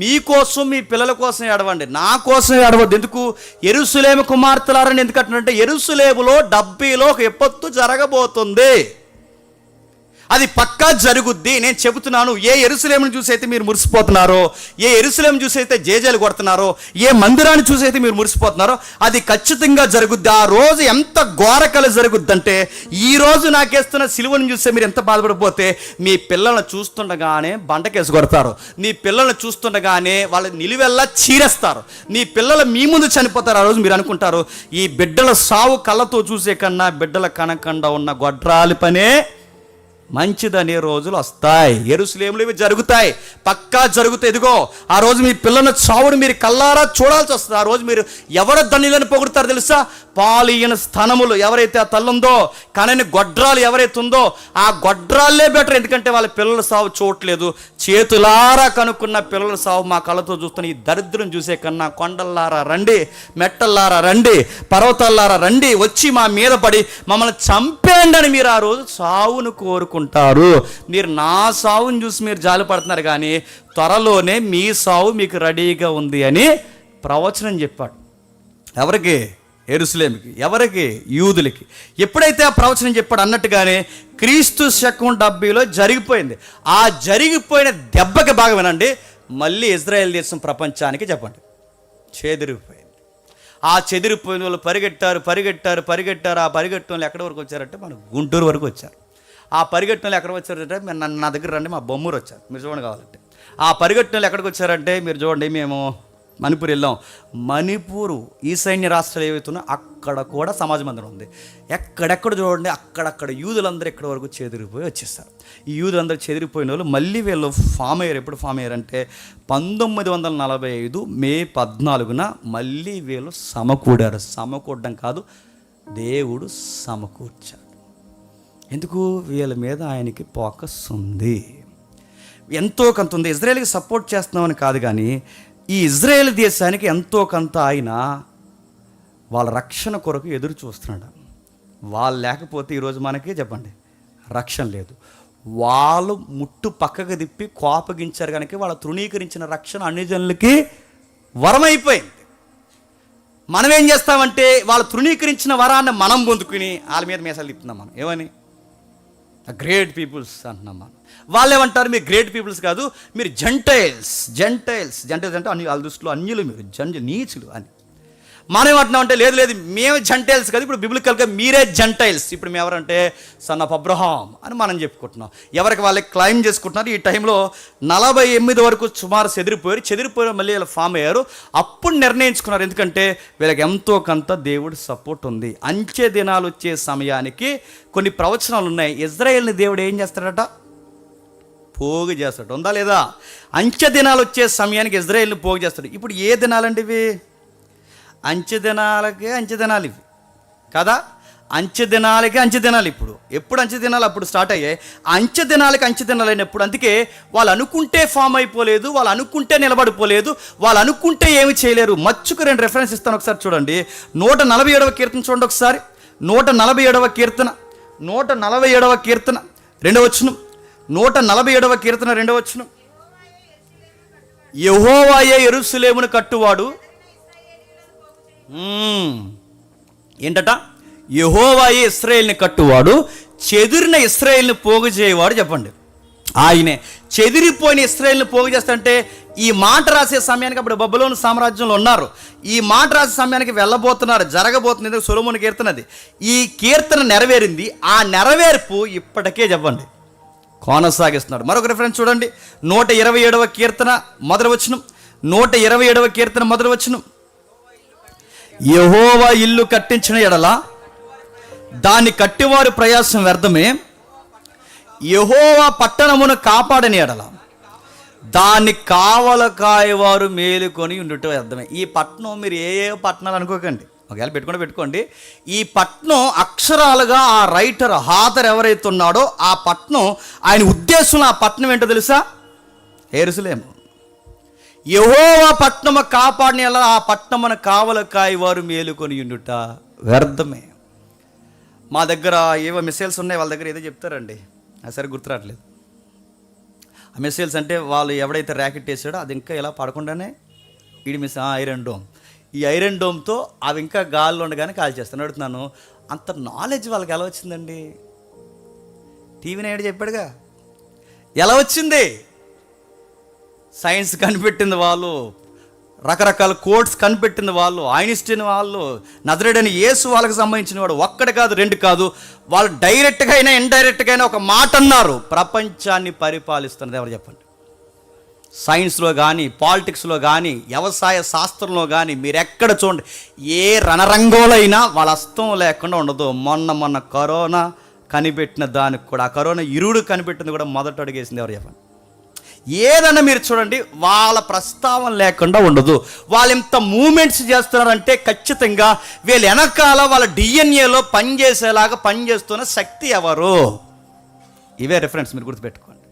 మీకోసం మీ పిల్లల కోసం ఏడవండి, నా కోసం ఏడవద్దు. ఎందుకు? యెరూషలేము కుమార్తెలారని ఎందుకు అంటున్నారంటే, యెరూషలేములో 70లో ఒక విపత్తు జరగబోతుంది. అది పక్కా జరుగుద్ది. నేను చెబుతున్నాను, ఏ యెరూషలేమును చూసి అయితే మీరు మురిసిపోతున్నారో, ఏ యెరూషలేము చూసి అయితే జేజేలు కొడుతున్నారో, ఏ మందిరాన్ని చూసి అయితే మీరు మురిసిపోతున్నారో, అది ఖచ్చితంగా జరుగుద్ది. ఆ రోజు ఎంత ఘోరకలు జరుగుద్దంటే, ఈ రోజు నాకేస్తున్న సిలువను చూస్తే మీరు ఎంత బాధపడిపోతే, మీ పిల్లల్ని చూస్తుండగానే బండకేసి కొడతారు, మీ పిల్లల్ని చూస్తుండగానే వాళ్ళ నిలువెల్లా చీరేస్తారు, మీ పిల్లలు మీ ముందు చనిపోతారు. ఆ రోజు మీరు అనుకుంటారు, ఈ బిడ్డల సావు కళ్ళతో చూసే కన్నా బిడ్డల కనకుండా ఉన్న గొడ్రాలి పనే మంచిదనే రోజులు వస్తాయి. యెరూషలేములో ఇవి జరుగుతాయి, పక్కా జరుగుతాయి. ఇదిగో ఆ రోజు మీ పిల్లల చావును మీరు కల్లారా చూడాల్సి వస్తుంది. ఆ రోజు మీరు ఎవరి ధనిలను పొగుడుతారు తెలుసా? పాలియన స్థనములు ఎవరైతే ఆ తల్లుందో, కనని గొడ్రాలు ఎవరైతే ఉందో, ఆ గొడ్రాలే బెటర్. ఎందుకంటే వాళ్ళ పిల్లల సావు చూడట్లేదు. చేతులారా కనుక్కున్న పిల్లల సావు మా కళ్ళతో చూస్తున్న ఈ దరిద్రం చూసే కన్నా కొండల్లారా రండి, మెట్టల్లారా రండి, పర్వతాల్లారా రండి, వచ్చి మా మీద పడి మమ్మల్ని చంపేయండి అని మీరు ఆ రోజు సావును కోరుకుంటారు. మీరు నా సావును చూసి మీరు జాలిపడుతున్నారు, కానీ త్వరలోనే మీ సావు మీకు రెడీగా ఉంది అని ప్రవచనం చెప్పాడు. ఎవరికి? యెరూషలేముకి. ఎవరికి? యూదులకి. ఎప్పుడైతే ఆ ప్రవచనం చెప్పాడు అన్నట్టుగానే క్రీస్తు శకం 70లో జరిగిపోయింది. ఆ జరిగిపోయిన దెబ్బకి బాగా వినండి, మళ్ళీ ఇజ్రాయెల్ దేశం ప్రపంచానికి చెప్పండి చెదిరిపోయింది. ఆ చెదిరిపోయిన వాళ్ళు పరిగెట్టారు. ఆ పరిగెట్టిన వాళ్ళు ఎక్కడి వరకు వచ్చారంటే మన గుంటూరు వరకు వచ్చారు. ఆ పరిగెట్టిన వాళ్ళు ఎక్కడ వచ్చారంటే నా దగ్గర రండి, మా బొమ్మూరు వచ్చారు, మీరు చూడండి కావాలంటే. ఆ పరిగెట్టిన వాళ్ళు ఎక్కడికి వచ్చారంటే మీరు చూడండి, మేము మణిపూర్ వెళ్ళాం. మణిపూరు ఈశాన్య రాష్ట్రాలు ఏవైతున్నా అక్కడ కూడా సమాజ మందిరం ఉంది. ఎక్కడెక్కడ చూడండి, అక్కడక్కడ యూదులందరూ ఎక్కడి వరకు చెదిరిపోయి వచ్చేస్తారు. ఈ యూదులందరూ చెదిరిపోయిన వాళ్ళు మళ్ళీ వీళ్ళు ఫామ్ అయ్యారు. ఎప్పుడు ఫామ్ అయ్యారంటే 1945 మే 14న మళ్ళీ వీళ్ళు సమకూడారు. సమకూడడం కాదు, దేవుడు సమకూర్చాడు. ఎందుకు? వీళ్ళ మీద ఆయనకి ఫోకస్ ఉంది, ఎంతో కొంత ఉంది. ఇజ్రాయేల్కి సపోర్ట్ చేస్తున్నామని కాదు, కానీ ఈ ఇజ్రాయేల్ దేశానికి ఎంతో కొంత ఆయన వాళ్ళ రక్షణ కొరకు ఎదురు చూస్తున్నాడు. వాళ్ళు లేకపోతే ఈరోజు మనకి చెప్పండి రక్షణ లేదు. వాళ్ళు ముట్టు పక్కకు తిప్పి కోపగించారు కనుక వాళ్ళ తృణీకరించిన రక్షణ అన్ని జనులకి వరమైపోయింది. మనం ఏం చేస్తామంటే వాళ్ళ తృణీకరించిన వరాన్ని మనం పొందుకుని వాళ్ళ మీద మీసాలు తిప్పుతున్నాం. మనం ఏమని గ్రేట్ పీపుల్స్ అంటున్నాం. మనం వాళ్ళు ఏమంటారు, మీరు గ్రేట్ పీపుల్స్ కాదు, మీరు జెంటైల్స్ అంటే వాళ్ళ దృష్టిలో అన్యులు, మీరు నీచులు అని. మనం ఏమంటున్నాం అంటే లేదు లేదు మేము జెంటైల్స్ కాదు, ఇప్పుడు బిబ్లికల్గా మీరే జెంటైల్స్, ఇప్పుడు మేము ఎవరంటే సన్ ఆఫ్ అబ్రహాం అని మనం చెప్పుకుంటున్నాం. ఎవరికి వాళ్ళకి క్లైమ్ చేసుకుంటున్నారు. ఈ టైంలో 48 వరకు సుమారు చెదిరిపోయారు, మళ్ళీ వీళ్ళు ఫామ్ అయ్యారు. అప్పుడు నిర్ణయించుకున్నారు, ఎందుకంటే వీళ్ళకి ఎంతో కొంత దేవుడి సపోర్ట్ ఉంది. అంచె దినాలు వచ్చే సమయానికి కొన్ని ప్రవచనాలు ఉన్నాయి. ఇజ్రాయేల్ని దేవుడు ఏం చేస్తాడట, పోగు చేస్తాడు. ఉందా లేదా? అంచె దినాలు వచ్చే సమయానికి ఇజ్రాయేల్ని పోగు చేస్తాడు. ఇప్పుడు ఏ దినాలండి ఇవి? అంచె దినాలు ఇవి కదా. అంచె దినాలు ఇప్పుడు ఎప్పుడు అంచె దినాలు అప్పుడు స్టార్ట్ అయ్యాయి. అంచె దినాలు అయినప్పుడు అందుకే వాళ్ళు అనుకుంటే ఫామ్ అయిపోలేదు, వాళ్ళు అనుకుంటే నిలబడిపోలేదు, వాళ్ళు అనుకుంటే ఏమి చేయలేరు. మచ్చుకు 2 రెఫరెన్స్ ఇస్తాను, ఒకసారి చూడండి. 147వ కీర్తన చూడండి ఒకసారి. 147వ కీర్తన 2వ వచనం. 147వ కీర్తన 2వ వచనం. యెహోవాయే యెరూషలేమును కట్టువాడు. ఏంటట? యెహోవాయే ఇశ్రాయేలుని కట్టువాడు, చెదిరిన ఇశ్రాయేలుని పోగు చేయవాడు. చెప్పండి, ఆయనే చెదిరిపోయిన ఇశ్రాయేలుని పోగు చేస్తాడంటే ఈ మాట రాసే సమయానికి అప్పుడు బబులోను సామ్రాజ్యంలో ఉన్నారు. ఈ మాట రాసే సమయానికి వెళ్ళబోతున్నారు, జరగబోతుంది. ఎందుకు? సొలొమోను కీర్తన అది. ఈ కీర్తన నెరవేరింది. ఆ నెరవేర్పు ఇప్పటికే చెప్పండి కొనసాగిస్తున్నాడు. మరొక రిఫరెన్స్ చూడండి. 127వ కీర్తన మొదటి వచనం. 127వ కీర్తన మొదటి వచనం. యెహోవా ఇల్లు కట్టించిన ఎడల దాన్ని కట్టివారు ప్రయాసం వ్యర్థమే, యెహోవా పట్టణమును కాపాడని ఎడల దాన్ని కావల కాయవారు మేలుకొని ఉండుట వ్యర్థమే. ఈ పట్టణం మీరు ఏ పట్టణాలు అనుకోకండి, ఒకవేళ పెట్టుకోండి. ఈ పట్నం అక్షరాలుగా ఆ రైటర్ హాథర్ ఎవరైతే ఉన్నాడో ఆ పట్నం, ఆయన ఉద్దేశంలో ఆ పట్నం ఏంటో తెలుసా? యెరూషలేము. యెహోవా పట్నము కాపాడిన ఎలా ఆ పట్నమును కావల కాయవారు మేలుకొని ఉండుట వ్యర్థమే. మా దగ్గర ఏవో మిసైల్స్ ఉన్నాయి, వాళ్ళ దగ్గర ఏదో చెప్తారండి, అది సరే గుర్తురావట్లేదు. ఆ మిసైల్స్ అంటే వాళ్ళు ఎవడైతే ర్యాకెట్ వేసాడో అది ఇంకా ఇలా పడకుండానే ఐరన్ డోమ్. ఈ ఐరన్ డోమ్తో అవి ఇంకా గాల్లో ఉండగానే కాల్ చేస్తాను. అడుగుతున్నాను, అంత నాలెడ్జ్ వాళ్ళకి ఎలా వచ్చిందండి? టీవీ నైట్ చెప్పాడుగా, ఎలా వచ్చింది? సైన్స్ కనిపెట్టింది వాళ్ళు, రకరకాల కోడ్స్ కనిపెట్టింది వాళ్ళు, ఐన్స్టీన్ వాళ్ళు, నజరేయుడైన యేసు వాళ్ళకి సంబంధించిన వాడు. ఒక్కటి కాదు, 2 కాదు, వాళ్ళు డైరెక్ట్గా అయినా ఇండైరెక్ట్గా అయినా ఒక మాట అన్నారు. ప్రపంచాన్ని పరిపాలిస్తున్నది ఎవరు చెప్పండి? సైన్స్లో కానీ, పాలిటిక్స్లో కానీ, వ్యవసాయ శాస్త్రంలో కానీ మీరు ఎక్కడ చూడండి, ఏ రణరంగంలో అయినా వాళ్ళ హస్తం లేకుండా ఉండదు. మొన్న కరోనా కనిపెట్టిన దానికి కూడా, ఆ కరోనా ఇరుడు కనిపెట్టింది కూడా మొదట అడిగేసింది ఎవరు చెప్పండి? ఏదన్నా మీరు చూడండి, వాళ్ళ ప్రస్తావన లేకుండా ఉండదు. వాళ్ళు ఎంత మూమెంట్స్ చేస్తున్నారంటే ఖచ్చితంగా వీళ్ళు వెనకాల వాళ్ళ డిఎన్ఏలో పనిచేస్తున్న శక్తి ఎవరు? ఇవే రిఫరెన్స్ మీరు గుర్తుపెట్టుకోండి.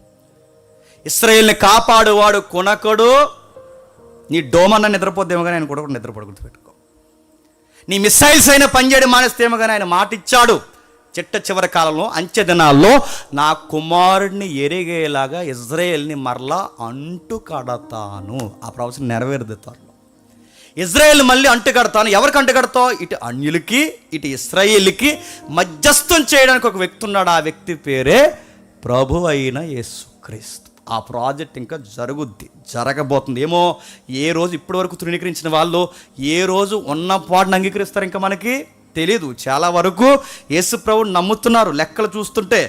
ఇశ్రాయేల్ని కాపాడువాడు కొనకడు. నీ డోమన్న నిద్రపోద్దేమో కానీ ఆయన కూడా నిద్రపోడు, గుర్తుపెట్టుకో. నీ మిసైల్స్ అయినా పనిచేయడం మానేస్తేమో కానీ ఆయన మాట ఇచ్చాడు. చివరి కాలంలో అంచె దినాల్లో నా కుమారుడిని ఎరిగేలాగా ఇజ్రాయేల్ని మరలా అంటు కడతాను. ఆ ప్రవచనం నెరవేరుది త్వరలో. ఇజ్రాయేల్ మళ్ళీ అంటు కడతాను. ఎవరికి అంటు కడతావు? ఇటు అన్యులకి ఇటు ఇశ్రాయేల్కి మధ్యస్థం చేయడానికి ఒక వ్యక్తి ఉన్నాడు. ఆ వ్యక్తి పేరే ప్రభు అయిన యేసుక్రీస్తు. ఆ ప్రాజెక్ట్ ఇంకా జరగబోతుంది. ఏమో ఏ రోజు ఇప్పటి వరకు తృణీకరించిన వాళ్ళు ఏ రోజు ఉన్న పాటను అంగీకరిస్తారు ఇంకా మనకి తెలీదు. చాలా వరకు యేసు ప్రభువుని నమ్ముతున్నారు. లెక్కలు చూస్తుంటే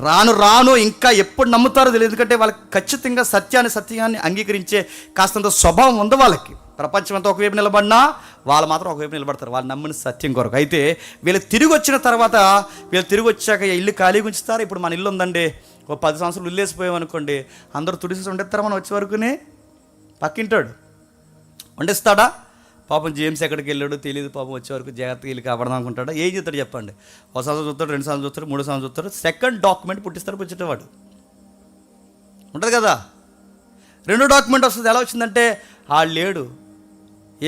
రాను ఇంకా ఎప్పుడు నమ్ముతారో తెలియదు. ఎందుకంటే వాళ్ళకి ఖచ్చితంగా సత్యాన్ని అంగీకరించే కాస్తంత స్వభావం ఉంది వాళ్ళకి. ప్రపంచం అంతా ఒకవైపు నిలబడినా వాళ్ళు మాత్రం ఒకవైపు నిలబడతారు, వాళ్ళు నమ్మిన సత్యం కొరకు. అయితే వీళ్ళు తిరిగి వచ్చిన తర్వాత, వీళ్ళు తిరిగి వచ్చాక ఇల్లు ఖాళీగా ఉంచుతారు. ఇప్పుడు మన ఇల్లు ఉందండి, ఓ 10 సంవత్సరాలు ఇల్లు వేసిపోయామనుకోండి, అందరూ తుడిసి ఉండేస్తారు. మనం వచ్చే వరకునే పక్కింటాడు వండిస్తాడా? పాపం జేమ్స్ ఎక్కడికి వెళ్ళాడు తెలియదు. పాపం వచ్చే వరకు జాగ్రత్తగా వెళ్ళి కాపాడదాం అనుకుంటాడా? ఏం చేస్తాడు చెప్పండి? 1 సంవత్సరం చూస్తాడు, 2 సంవత్సరాలు చూస్తాడు, 3 సంవత్సరాలు చూస్తాడు, సెకండ్ డాక్యుమెంట్ పుట్టిస్తాడు పుచ్చేటవాడు ఉంటుంది కదా. 2వ డాక్యుమెంట్ వస్తుంది. ఎలా వచ్చిందంటే ఆడు లేడు,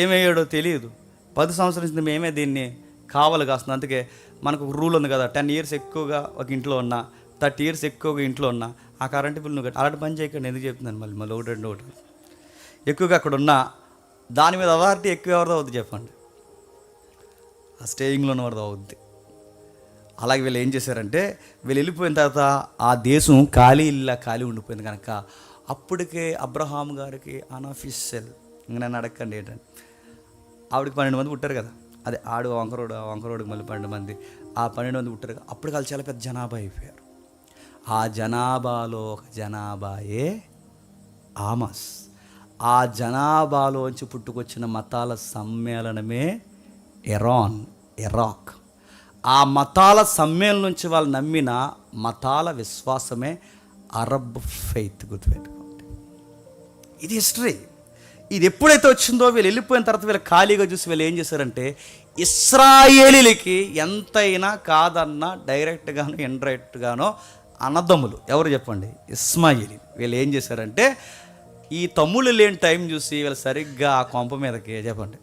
ఏమయ్యాడో తెలియదు. 10 సంవత్సరాల నుంచి మేమే దీన్ని కావాలి కాస్తుంది. అందుకే మనకు ఒక రూల్ ఉంది కదా, 10 ఇయర్స్ ఎక్కువగా ఒక ఇంట్లో ఉన్నా, 30 ఇయర్స్ ఎక్కువగా ఇంట్లో ఉన్నా ఆ కరెంటు బిల్లు నువ్వు అలాంటి పని చేయకండి. ఎందుకు చెప్తున్నాను మళ్ళీ ఒకటి ఎక్కువగా అక్కడ ఉన్నా దాని మీద అథారిటీ ఎక్కువ ఎవరిదో అవుద్ది చెప్పండి, ఆ స్టేయింగ్లో ఉన్నవారిదో అవుద్ది. అలాగే వీళ్ళు ఏం చేశారంటే, వీళ్ళు వెళ్ళిపోయిన తర్వాత ఆ దేశం ఖాళీ ఉండిపోయింది కనుక అప్పటికే అబ్రహాం గారికి అన్అఫీషియల్, ఇంక నన్ను అడగండి ఏంటంటే, ఆవిడకి 12 మంది పుట్టారు కదా, అదే ఆడు వంకరోడికి మళ్ళీ 12 మంది, ఆ 12 మంది పుట్టారు కదా. అప్పుడు వాళ్ళు చాలా పెద్ద జనాభా అయిపోయారు. ఆ జనాభాలో ఒక జనాభాయే ఆమస్. ఆ జనాభాలోంచి పుట్టుకొచ్చిన మతాల సమ్మేళనమే ఇరాక్. ఆ మతాల సమ్మేళనం నుంచి వాళ్ళు నమ్మిన మతాల విశ్వాసమే అరబ్ ఫెయిత్. గుర్తుపెట్టుకోండి, ఇది హిస్టరీ. ఇది ఎప్పుడైతే వచ్చిందో వీళ్ళు వెళ్ళిపోయిన తర్వాత వీళ్ళు ఖాళీగా చూసి వీళ్ళు ఏం చేశారంటే, ఇశ్రాయేలీలకి ఎంతైనా కాదన్నా డైరెక్ట్గానో ఇండైరెక్ట్గానో అన్నదమ్ములు ఎవరు చెప్పండి, ఇస్మాయిలీ. వీళ్ళు ఏం చేశారంటే, ఈ తమ్ముళ్ళు లేని టైం చూసి వీళ్ళు సరిగ్గా ఆ కొంప మీదకి, చెప్పండి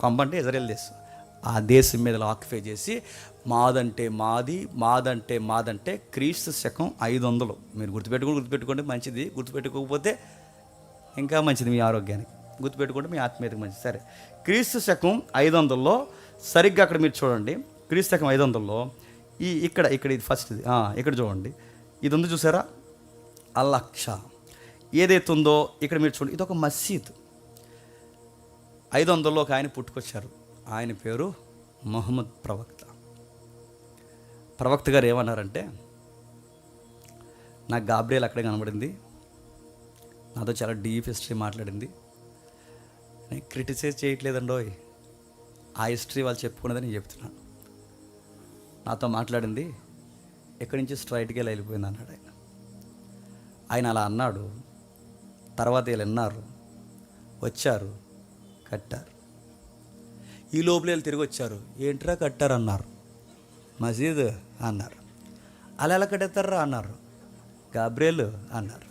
కొంప అంటే ఇజ్రాయెల్ దేశం, ఆ దేశం మీద ఆక్యుపై చేసి మాదంటే క్రీస్తు శకం 500. మీరు గుర్తుపెట్టుకోండి మంచిది, గుర్తుపెట్టుకోకపోతే ఇంకా మంచిది మీ ఆరోగ్యానికి, గుర్తుపెట్టుకుంటే మీ ఆత్మీయతకి మంచిది. సరే, క్రీస్తు శకం 500లో సరిగ్గా అక్కడ మీరు చూడండి, క్రీస్తు శకం 500లో ఇక్కడ ఇది ఫస్ట్, ఇది ఇక్కడ చూడండి, ఇది ఉంది చూసారా, అల్-అక్సా ఏదైతే ఉందో ఇక్కడ మీరు చూడండి, ఇది ఒక మసీద్. 500లో ఒక ఆయన పుట్టుకొచ్చారు, ఆయన పేరు మొహమ్మద్ ప్రవక్త గారు ఏమన్నారంటే, నాకు గాబ్రియల్ అక్కడే కనబడింది, నాతో చాలా డీప్ హిస్టరీ మాట్లాడింది, నేను క్రిటిసైజ్ చేయట్లేదండోయ్, ఆ హిస్టరీ వాళ్ళు చెప్పుకున్నదని నేను చెప్తున్నాను. నాతో మాట్లాడింది, ఎక్కడి నుంచి స్ట్రైట్గా వెళ్ళిపోయింది అన్నాడు ఆయన అలా అన్నాడు. తర్వాత వీళ్ళు విన్నారు, వచ్చారు, కట్టారు. ఈ లోపల వీళ్ళు తిరిగి వచ్చారు, ఏంట్రా కట్టారు అన్నారు, మసీద్ అన్నారు. అలా ఎలా కట్టేస్తారా అన్నారు, గాబ్రియల్ అన్నారు.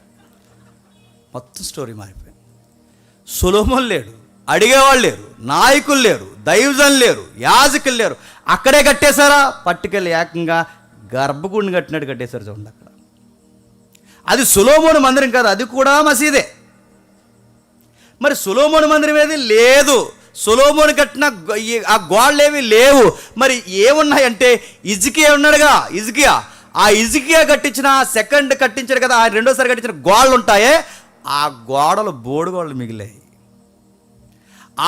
మొత్తం స్టోరీ మారిపోయింది. సొలొమోన్ లేడు, అడిగేవాళ్ళు లేరు, నాయకులు లేరు, దైవజనులు లేరు, యాజకులు లేరు. అక్కడే కట్టేశారా, పట్టుకెళ్ళి ఏకంగా గర్భగుడిని కట్టినట్టు కట్టేశారు. చూడండి అక్కడ, అది సొలొమోను మందిరం కాదు, అది కూడా మసీదే. మరి సొలొమోను మందిరం ఏది లేదు, సొలొమోను కట్టిన ఆ గోడలు ఏవి లేవు. మరి ఏమున్నాయంటే, హిజ్కియా ఉన్నాడుగా, ఆ హిజ్కియా కట్టించిన సెకండ్ కట్టించాడు కదా, ఆ రెండోసారి కట్టించిన గోడలు ఉంటాయే, ఆ గోడలు బోడు గోడలు మిగిలాయి.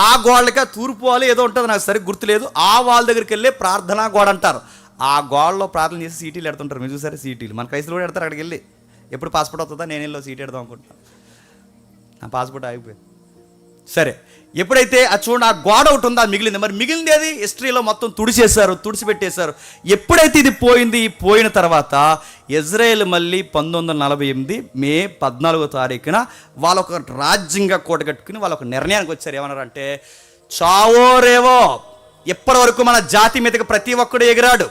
ఆ గోడలకి తూర్పు వాళ్ళు ఏదో ఉంటుంది, నాకు సరిగ్గా గుర్తులేదు. ఆ వాళ్ళ దగ్గరికి వెళ్ళి ప్రార్థనా గోడ అంటారు. ఆ గోడలో ప్రార్థన చేసి సీటీలు ఎడుతుంటారు. మీరు చూసారా సీటీలు, మన క్రైస్తవులు కూడా ఎడతారు. అక్కడికి వెళ్ళి ఎప్పుడు పాస్పోర్ట్ అవుతుందా, నేను వెళ్ళి సీటీ ఎడదాం అనుకుంటున్నాను, నా పాస్పోర్ట్ ఆగిపోయింది. సరే, ఎప్పుడైతే అది చూడండి, ఆ గోడ ఒకటి ఉందో అది మిగిలింది. మరి మిగిలింది అది హిస్టరీలో మొత్తం తుడిచిపెట్టేశారు. ఎప్పుడైతే ఇది పోయిన తర్వాత ఇజ్రాయేల్ మళ్ళీ 1948 మే 14వ తారీఖున వాళ్ళొక రాజ్యంగా కూడగట్టుకుని వాళ్ళు ఒక నిర్ణయానికి వచ్చారు. ఏమన్నారంటే, చావో రేవో, ఇప్పటి వరకు మన జాతి మీదకి ప్రతి ఒక్కడు ఎగిరాడు,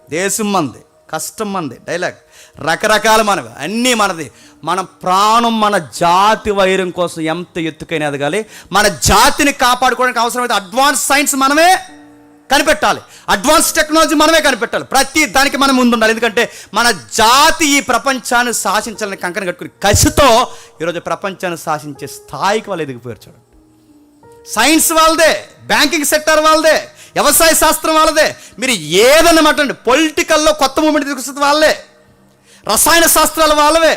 దేశం మంది, కష్టం మంది, డైలాగ్ రకరకాల మనవి అన్నీ మనది, మన ప్రాణం మన జాతి వైరం కోసం ఎంత ఎత్తుకైనా ఎదగాలి. మన జాతిని కాపాడుకోవడానికి అవసరమైతే అడ్వాన్స్ సైన్స్ మనమే కనిపెట్టాలి, అడ్వాన్స్ టెక్నాలజీ మనమే కనిపెట్టాలి. ప్రతి దానికి మనం ముందుండాలి. ఎందుకంటే మన జాతి ఈ ప్రపంచాన్ని శాసించాలని కంకణం కట్టుకుని కసితో ఈరోజు ప్రపంచాన్ని శాసించే స్థాయికి వాళ్ళు ఎదిగిపోయారు. చూడండి, సైన్స్ వాళ్ళదే, బ్యాంకింగ్ సెక్టర్ వాళ్ళదే, వ్యవసాయ శాస్త్రం వాళ్ళదే, మీరు ఏదన్నా మాట్లాడండి, పొలిటికల్లో కొత్త మూమెంట్ తీసుకొస్తుంది వాళ్ళే, రసాయన శాస్త్రాలు వాళ్ళవే,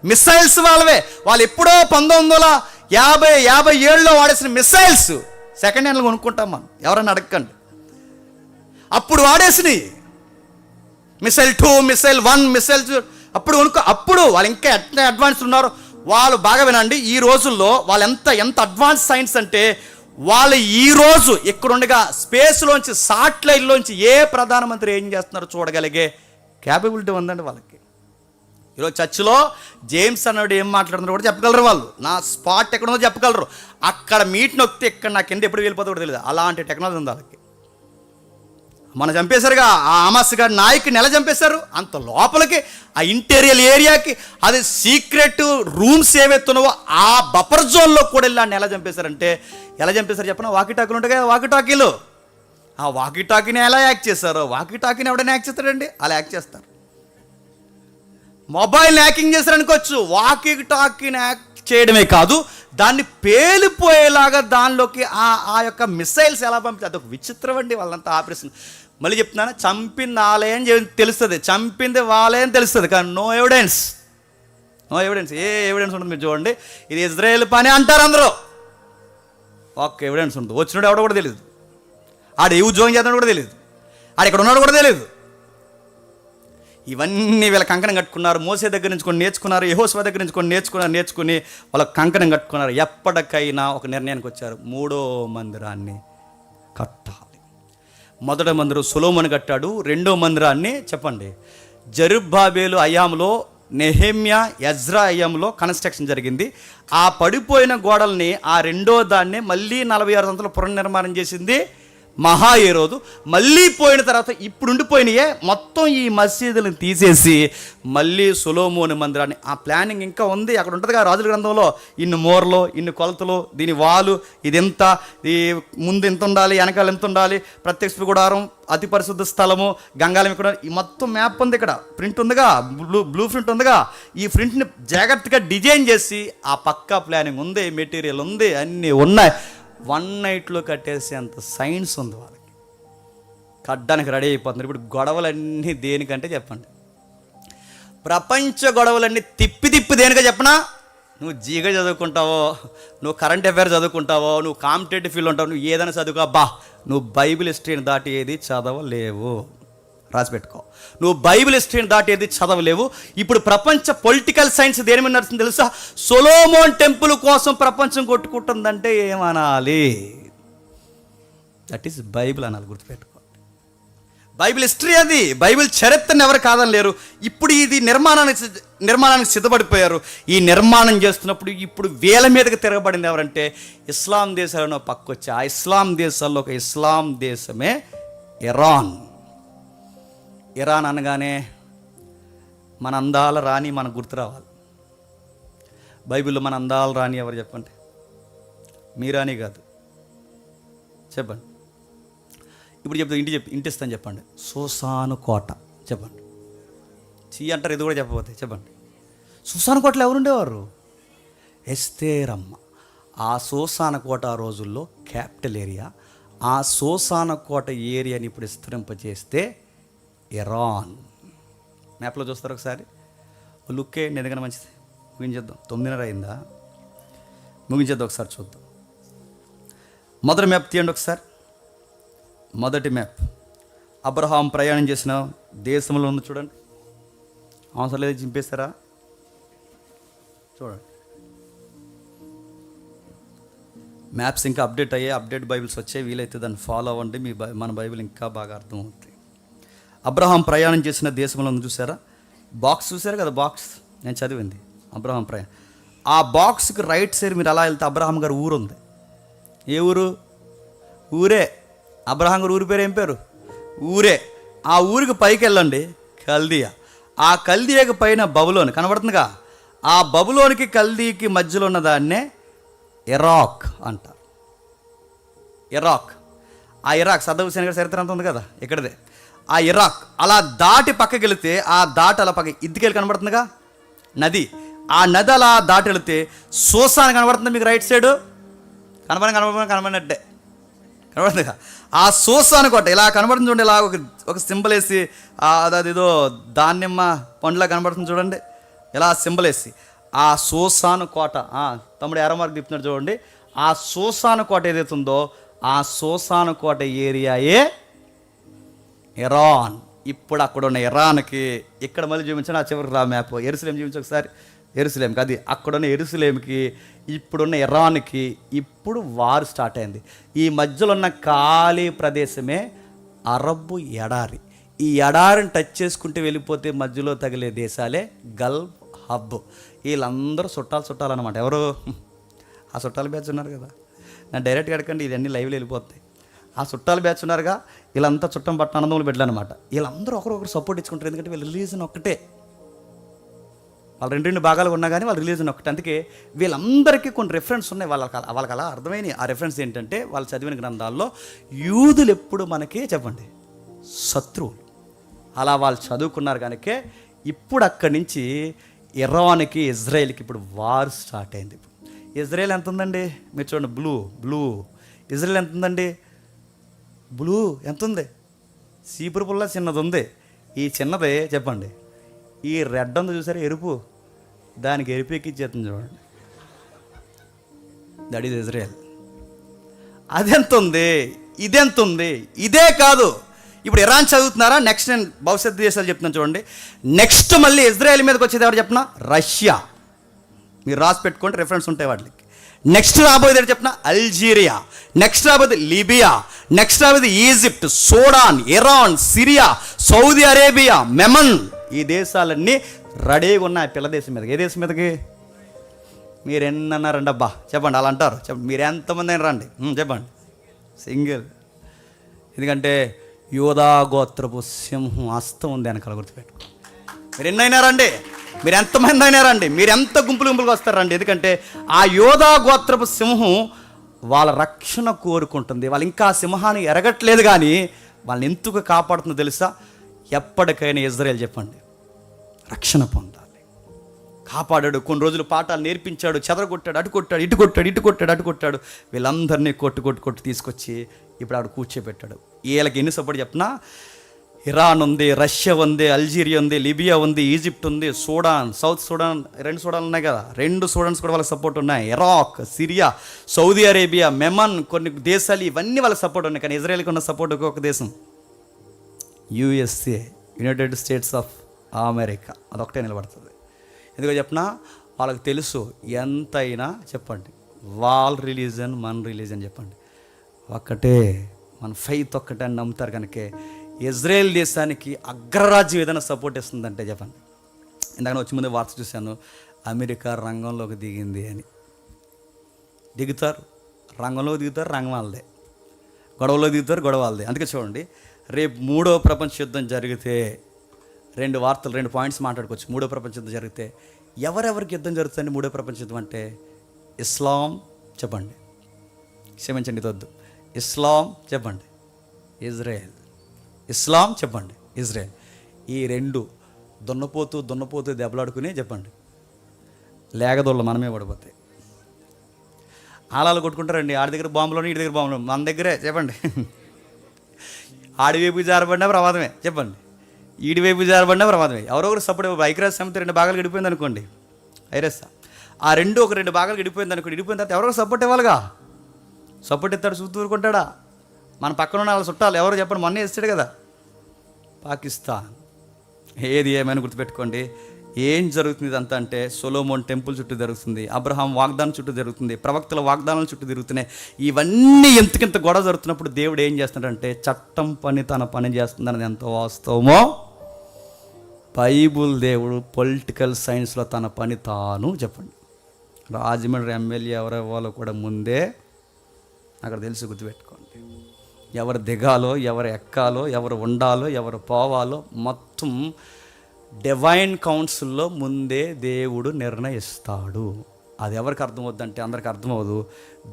మిసైల్స్ వాళ్ళవే. వాళ్ళు ఎప్పుడో 1957లో వాడేసిన మిసైల్స్ సెకండ్ హ్యాండ్లో కొనుక్కుంటాం మనం, ఎవరన్నా అడగండి. అప్పుడు వాడేసినాయి మిసైల్ 2, మిసైల్ 1, మిసైల్ 2 అప్పుడు వాళ్ళు ఇంకా ఎంత అడ్వాన్స్ ఉన్నారు వాళ్ళు. బాగా వినండి, ఈ రోజుల్లో వాళ్ళు ఎంత అడ్వాన్స్ సైన్స్ అంటే, వాళ్ళు ఈరోజు ఇక్కడుండగా స్పేస్లోంచి సాటిలైట్లోంచి ఏ ప్రధానమంత్రి ఏం చేస్తున్నారో చూడగలిగే క్యాపబిలిటీ ఉందండి వాళ్ళకి. ఈరోజు చర్చిలో జేమ్స్ అన్నాడు ఏం మాట్లాడుతున్నారో కూడా చెప్పగలరు వాళ్ళు, నా స్పాట్ ఎక్కడ ఉందో చెప్పగలరు. అక్కడ మీట్ నొక్కితే ఇక్కడ నా కింద ఎప్పుడు వెళ్ళిపోతుందో కూడా తెలియదు, అలాంటి టెక్నాలజీ ఉంది వాళ్ళకి. మన చంపేశారుగా ఆ హమాస్ గారి నాయకుని ఎలా చంపేశారు? అంత లోపలికి ఆ ఇంటీరియర్ ఏరియాకి, అది సీక్రెట్ రూమ్స్ ఏవైతున్నావో ఆ బఫర్ జోన్లో కూడా వెళ్ళి ఆయన ఎలా చంపేశారంటే, ఎలా చంపేశారు చెప్పిన? వాకీటాకీలు ఉంటాయి కదా, వాకీటాకీలు. ఆ వాకీటాకీని ఎలా యాక్ట్ చేశారో, వాకీటాకీని ఎవడైనా యాక్ట్ చేస్తాడండి? అలా యాక్ట్ చేస్తారు. మొబైల్ని హ్యాకింగ్ చేశారనుకోవచ్చు, వాకీటాకీని యాక్ట్ చేయడమే కాదు, దాన్ని పేలిపోయేలాగా దానిలోకి ఆ యొక్క మిసైల్స్ ఎలా పంపితే అదొక విచిత్రం అండి వాళ్ళంతా ఆపరేషన్. మళ్ళీ చెప్తున్నాను, చంపింది వాళ్ళే అని తెలుస్తుంది, చంపింది వాళ్ళే అని తెలుస్తుంది, కానీ నో ఎవిడెన్స్. ఏ ఎవిడెన్స్ ఉంటుంది మీరు చూడండి. ఇది ఇజ్రాయేల్ పని అంటారు అందరూ, ఒక్క ఎవిడెన్స్ ఉంటుంది. వచ్చినాడు ఎవడో కూడా తెలియదు, ఆడు ఏ ఉద్యోగం చేస్తున్నాడు కూడా తెలియదు, ఆడు ఇక్కడ ఉన్నాడు కూడా తెలియదు. ఇవన్నీ వీళ్ళ కంకణం కట్టుకున్నారు. మోసే దగ్గర నుంచి కొన్ని నేర్చుకున్నారు, యెహోషువ దగ్గర నుంచి కొన్ని నేర్చుకుని వాళ్ళ కంకణం కట్టుకున్నారు. ఎప్పటికైనా ఒక నిర్ణయానికి వచ్చారు, 3వ మందిరాన్ని కట్టాలి. మొదటి మందిరం సొలొమోను కట్టాడు, 2వ మందిరాన్ని చెప్పండి జెరుబ్బాబెలు అయ్యాములో, నెహెమ్యా ఎజ్రా అయ్యాములో కన్స్ట్రక్షన్ జరిగింది. ఆ పడిపోయిన గోడల్ని ఆ 2వ దాన్ని మళ్ళీ 46 సంవత్సరాలు పునర్నిర్మాణం చేసింది మహాయేరోదు. మళ్ళీ పోయిన తర్వాత ఇప్పుడు ఉండిపోయినాయే మొత్తం ఈ మసీదులను తీసేసి మళ్ళీ సొలొమోను మందిరాన్ని, ఆ ప్లానింగ్ ఇంకా ఉంది, అక్కడ ఉంటుంది కదా రాజుల గ్రంథంలో, ఇన్ని మూరలు, ఇన్ని కొలతలు, దీని వాలు ఇది ఎంత, ఈ ముందు ఎంత ఉండాలి, వెనకాల ఎంత ఉండాలి, ప్రత్యక్ష గుడారం, అతి పరిశుద్ధ స్థలము, గంగాలం ఇక్కడ, ఈ మొత్తం మ్యాప్ ఉంది, ఇక్కడ ప్రింట్ ఉందిగా, బ్లూ ప్రింట్ ఉందిగా. ఈ ప్రింట్ని జాగ్రత్తగా డిజైన్ చేసి ఆ పక్కా ప్లానింగ్ ఉంది, మెటీరియల్ ఉంది, అన్నీ ఉన్నాయి. 1 నైట్లో కట్టేసేంత సైన్స్ ఉంది వాళ్ళకి, కట్టడానికి రెడీ అయిపోతున్నారు. ఇప్పుడు గొడవలన్నీ దేనికంటే చెప్పండి, ప్రపంచ గొడవలన్నీ తిప్పి దేనిగా చెప్పనా? నువ్వు జీగా చదువుకుంటావో, నువ్వు కరెంట్ అఫైర్ చదువుకుంటావో, నువ్వు కాంపిటేటివ్ ఫీల్డ్ ఉంటావు, నువ్వు ఏదైనా చదువుకో, నువ్వు బైబిల్ హిస్టరీని దాటి ఏది చదవలేవు, రాసి పెట్టుకో. నువ్వు బైబిల్ హిస్టరీని దాటి ఏది చదవలేవు. ఇప్పుడు ప్రపంచ పొలిటికల్ సైన్స్ దేని మీద నడుస్తుంది తెలుసా? సొలొమోన్ టెంపుల్ కోసం ప్రపంచం కొట్టుకుంటుందంటే ఏమనాలి? దట్ ఈస్ బైబిల్ అనాలి, గుర్తుపెట్టుకో. బైబిల్ హిస్టరీ అది, బైబిల్ చరిత్రను ఎవరు కాదని లేరు. ఇప్పుడు ఇది నిర్మాణానికి సిద్ధపడిపోయారు. ఈ నిర్మాణం చేస్తున్నప్పుడు ఇప్పుడు వీళ్ళ మీదకి తిరగబడింది ఎవరంటే ఇస్లాం దేశాలను పక్కొచ్చి, ఆ ఇస్లాం దేశాల్లో ఒక ఇస్లాం దేశమే ఇరాన్. ఇరాన్ అనగానే మన అందాల రాణి మనకు గుర్తు రావాలి. బైబిల్లో మన అందాల రాణి ఎవరు చెప్పండి? మీ రాణి కాదు, చెప్పండి. ఇప్పుడు ఇంటి ఇస్తాను చెప్పండి. సూసాను కోట చెప్పండి. అంటారు, ఇది కూడా చెప్పబోతే చెప్పండి. సూసాను కోటలో ఎవరుండేవారు? ఎస్తేరమ్మ. ఆ సూసాను కోట ఆ రోజుల్లో క్యాపిటల్ ఏరియా. ఆ సూసాను కోట ఏరియాని ఇప్పుడు విస్తరింపజేస్తే ఇరాన్. మ్యాప్లో చూస్తారు ఒకసారి, లుక్కే ఎందుకన్నా మంచిది. ముగించేద్దాం, 9:30 అయిందా? ముగించేద్దాం, ఒకసారి చూద్దాం. మొదటి మ్యాప్ తీయండి ఒకసారి. మొదటి మ్యాప్ అబ్రహాం ప్రయాణం చేసిన దేశంలో ఉంది చూడండి. అవసరం లేదు చింపేస్తారా? చూడండి, మ్యాప్స్ ఇంకా అప్డేట్ బైబిల్స్ వచ్చాయి, వీలైతే దాన్ని ఫాలో అవ్వండి. మన బైబిల్ ఇంకా బాగా అర్థమవుతుంది. అబ్రహాం ప్రయాణం చేసిన దేశంలో ఉంది చూసారా? బాక్స్ చూసారు కదా, బాక్స్ నేను చదివింది అబ్రహాం ప్రయాణం. ఆ బాక్స్కి రైట్ సైడ్ మీరు అలా వెళ్తే అబ్రహాం గారు ఊరు ఉంది. ఏ ఊరు? ఊరే. అబ్రహాం గారు ఊరి పేరు ఏం పేరు? ఊరే. ఆ ఊరికి పైకి వెళ్ళండి, కల్దియా. ఆ కల్దియాకి పైన బబులోని కనబడుతుందిగా, ఆ బబులోనికి కల్దీకి మధ్యలో ఉన్న దాన్నే ఇరాక్ అంటారు. ఇరాక్. ఆ ఇరాక్ సద్దాం హుస్సేన్ గారి చరిత్ర అంతా ఉంది కదా ఇక్కడదే. ఆ ఇరాక్ అలా దాటి పక్కకి వెళితే, ఆ దాటి అలా పక్క ఇద్దికెళ్ళి కనబడుతుందిగా నది, ఆ నది అలా దాటి వెళితే సూసాన్ కనబడుతుంది మీకు రైట్ సైడు. కనబడినట్టే కనబడుతుందిగా. ఆ సూసాను కోట ఇలా కనబడుతుంది చూడండి, ఇలా ఒక సింబల్ వేసి, అదేదో దానిమ్మ పండులా కనబడుతుంది చూడండి, ఇలా సింబల్ వేసి ఆ సూసాను కోట. తమ్ముడు ఎర్ర మార్క్ తిప్పుతున్నాడు చూడండి. ఆ సూసాను కోట ఏదైతే ఉందో ఆ సూసాను కోట ఏరియాయే ఇరాన్. ఇప్పుడు అక్కడ ఉన్న ఇరాన్కి ఇక్కడ మళ్ళీ చూపించాను, ఆ చివరికి రా మ్యాప్. ఎరుసలేం చూపించి ఒకసారి. ఎరుసలేంకి, అది అక్కడున్న ఎరుసలేంకి ఇప్పుడున్న ఇరాన్కి ఇప్పుడు వారు స్టార్ట్ అయింది. ఈ మధ్యలో ఉన్న ఖాళీ ప్రదేశమే అరబ్బు ఎడారి. ఈ ఎడారిని టచ్ చేసుకుంటూ వెళ్ళిపోతే మధ్యలో తగిలే దేశాలే గల్ఫ్ హబ్. వీళ్ళందరూ చుట్టాలన్నమాట. ఎవరు? ఆ చుట్టాలు బ్యాచ్ ఉన్నారు కదా, నా డైరెక్ట్గా అడగండి, ఇవన్నీ లైవ్లో వెళ్ళిపోతాయి. ఆ చుట్టాలు బ్యాచ్ ఉన్నారుగా, వీళ్ళంతా చుట్టం పట్టిన అన్నదమ్ములు బిడ్డలు అనమాట. వీళ్ళందరూ ఒకరొకరు సపోర్ట్ ఇచ్చుకుంటారు, ఎందుకంటే వీళ్ళ రిలీజన్ ఒక్కటే. వాళ్ళు రెండు భాగాలు ఉన్నా కానీ వాళ్ళ రిలీజన్ ఒకటి. అందుకే వీళ్ళందరికీ కొన్ని రెఫరెన్స్ ఉన్నాయి. వాళ్ళకి అలా అర్థమైనవి. ఆ రెఫరెన్స్ ఏంటంటే వాళ్ళు చదివిన గ్రంథాల్లో యూదులు ఎప్పుడు మనకి చెప్పండి శత్రువులు. అలా వాళ్ళు చదువుకున్నారు కనుకే ఇప్పుడు అక్కడి నుంచి ఇరాన్కి ఇజ్రాయెల్కి ఇప్పుడు వార్ స్టార్ట్ అయింది. ఇప్పుడు ఇజ్రాయెల్ ఎంత ఉందండి మీరు చూడండి, బ్లూ. ఇజ్రాయెల్ ఎంత ఉందండి? బ్లూ ఎంత ఉంది? సీపురు పుల్ల చిన్నది ఉంది. ఈ చిన్నది చెప్పండి, ఈ రెడ్ ఉంది చూసారా ఎరుపు, దానికి ఎరుపు ఎక్కిచ్చేస్తుంది చూడండి, దట్ ఈజ్ ఇజ్రాయెల్. అదెంత ఉంది, ఇదెంత ఉంది? ఇదే కాదు, ఇప్పుడు ఇరాన్ చదువుతున్నారా? నెక్స్ట్ నేను భవిష్యత్తు దేశాలు చెప్తున్నాను చూడండి. నెక్స్ట్ మళ్ళీ ఇజ్రాయెల్ మీదకి వచ్చేది ఎవరు చెప్పిన? రష్యా. మీరు రాసి పెట్టుకోండి, రెఫరెన్స్ ఉంటాయి వాటికి. నెక్స్ట్ రాబోయేది ఏంటి చెప్పిన? అల్జీరియా. నెక్స్ట్ రాబోయేది లిబియా. నెక్స్ట్ రాబోయేది Egypt, Sudan, Iran, Syria, Saudi Arabia, Memon. ఈ దేశాలన్నీ రెడీగా ఉన్నాయి పిల్ల దేశం మీదకి. ఏ దేశం మీదకి? మీరు ఎన్నన్నారండి అబ్బా చెప్పండి, అలా అంటారు చెప్పండి. మీరు ఎంతమంది అయినా రండి చెప్పండి, సింగిల్. ఎందుకంటే యోధా గోత్రపు సింహం హస్తం ఉంది వెనకాల, గుర్తుపెట్టుకో. మీరు ఎన్నైనా రండి, మీరు ఎంతమంది అయినా రండి, మీరు ఎంత గుంపులుగా వస్తారండి. ఎందుకంటే ఆ యోధా గోత్రపు సింహం వాళ్ళ రక్షణ కోరుకుంటుంది. వాళ్ళు ఇంకా సింహాన్ని ఎరగట్లేదు, కానీ వాళ్ళని ఎందుకు కాపాడుతుందో తెలుసా? ఎప్పటికైనా ఇజ్రాయెల్ చెప్పండి రక్షణ పొందాలి. కాపాడాడు, కొన్ని రోజులు పాఠాలు నేర్పించాడు, చెదరగొట్టాడు, అటు కొట్టాడు, ఇటు కొట్టాడు, ఇటు కొట్టాడు, అటు కొట్టాడు. వీళ్ళందరినీ కొట్టు తీసుకొచ్చి ఇప్పుడు ఆవిడ కూర్చోబెట్టాడు. వీళ్ళకి ఎన్ని సపోర్ట్ చెప్పినా, ఇరాన్ ఉంది, రష్యా ఉంది, అల్జీరియా ఉంది, లిబియా ఉంది, ఈజిప్ట్ ఉంది, సూడాన్, సౌత్ సూడాన్, 2 సూడాన్లు ఉన్నాయి కదా, 2 సూడాన్స్ కూడా వాళ్ళకి సపోర్ట్ ఉన్నాయి. Iraq, Syria, Saudi Arabia, Memon, కొన్ని దేశాలు ఇవన్నీ వాళ్ళకి సపోర్ట్ ఉన్నాయి. కానీ ఇజ్రాయెల్కి ఉన్న సపోర్ట్ ఒక దేశం, USA, United states of America. అదొకటే నిలబడుతుంది. ఎందుకో చెప్పినా, వాళ్ళకి తెలుసు ఎంతైనా చెప్పండి వాళ్ళ రిలీజన్ మన రిలీజన్ చెప్పండి ఒక్కటే, మన ఫెయిత్ ఒక్కటే అని నమ్ముతారు. కనుక ఇజ్రాయెల్ దేశానికి అగ్రరాజ్యం ఏదైనా సపోర్ట్ ఇస్తుందంటే చెప్పండి. ఇందాక వచ్చి ముందే వార్త చూశాను, అమెరికా రంగంలోకి దిగింది అని. దిగుతారు, రంగంలోకి దిగుతారు, రంగం వాళ్ళదే. గొడవలో దిగుతారు, గొడవ వాళ్ళదే. అందుకే చూడండి, రేపు 3వ ప్రపంచ యుద్ధం జరిగితే 2 వార్తలు, 2 పాయింట్స్ మాట్లాడుకోవచ్చు. 3వ ప్రపంచ యుద్ధం జరిగితే ఎవరెవరికి యుద్ధం జరుగుతుంది? 3వ ప్రపంచ యుద్ధం అంటే ఇస్లాం చెప్పండి, క్షమించండి వద్దు, ఇస్లాం చెప్పండి, ఇజ్రాయెల్. ఇస్లాం చెప్పండి, ఇజ్రాయెల్. ఈ 2 దున్నపోతూ దెబ్బలాడుకుని చెప్పండి లేగదోళ్ళు మనమే పడిపోతాయి. ఆలాలు కొట్టుకుంటారండి, ఆడి దగ్గర బాంబులోని ఈడి దగ్గర బాంబులో, మన దగ్గరే చెప్పండి. ఆడి వైపు జారబడినా ప్రమాదమే చెప్పండి, ఈడి వైపు జారబడినా ప్రమాదమే. ఎవరొకరు సపోర్ట్, ఐక్యరాజ్య సమితి 2 భాగాలు గడిపోయింది అనుకోండి, ఐరస్సా, ఆ 2 భాగాలు గడిపోయింది అనుకోండి. గడిపోయిన తర్వాత ఎవరో సపోర్ట్ ఇవ్వాలిగా. సపోర్ట్ ఇస్తాడు, చూస్తూ ఊరుకుంటాడా? మన పక్కన ఉన్న వాళ్ళ చుట్టాలు ఎవరు చెప్పండి, మొన్నే ఇస్తాడు కదా పాకిస్తాన్. ఏది ఏమైనా గుర్తుపెట్టుకోండి, ఏం జరుగుతుంది ఇదంతా అంటే సొలొమోన్ టెంపుల్ చుట్టూ జరుగుతుంది, అబ్రహాం వాగ్దానం చుట్టూ జరుగుతుంది, ప్రవక్తల వాగ్దానాల చుట్టూ తిరుగుతున్నాయి. ఇవన్నీ ఎంతకింత గొడవ జరుగుతున్నప్పుడు దేవుడు ఏం చేస్తున్నాడంటే చట్టం పని తన పని చేస్తుందన్నది ఎంత వాస్తవమో బైబుల్ దేవుడు పొలిటికల్ సైన్స్లో తన పని తాను చెప్పండి. రాజమండ్రి ఎమ్మెల్యే ఎవరు ఇవ్వాలో కూడా ముందే అక్కడ తెలిసి గుర్తుపెట్టుకోండి. ఎవరు దిగాలో, ఎవరు ఎక్కాలో, ఎవరు ఉండాలో, ఎవరు పోవాలో మొత్తం డివైన్ కౌన్సిల్లో ముందే దేవుడు నిర్ణయిస్తాడు. అది ఎవరికి అర్థమవుద్దంటే అందరికి అర్థమవుదు.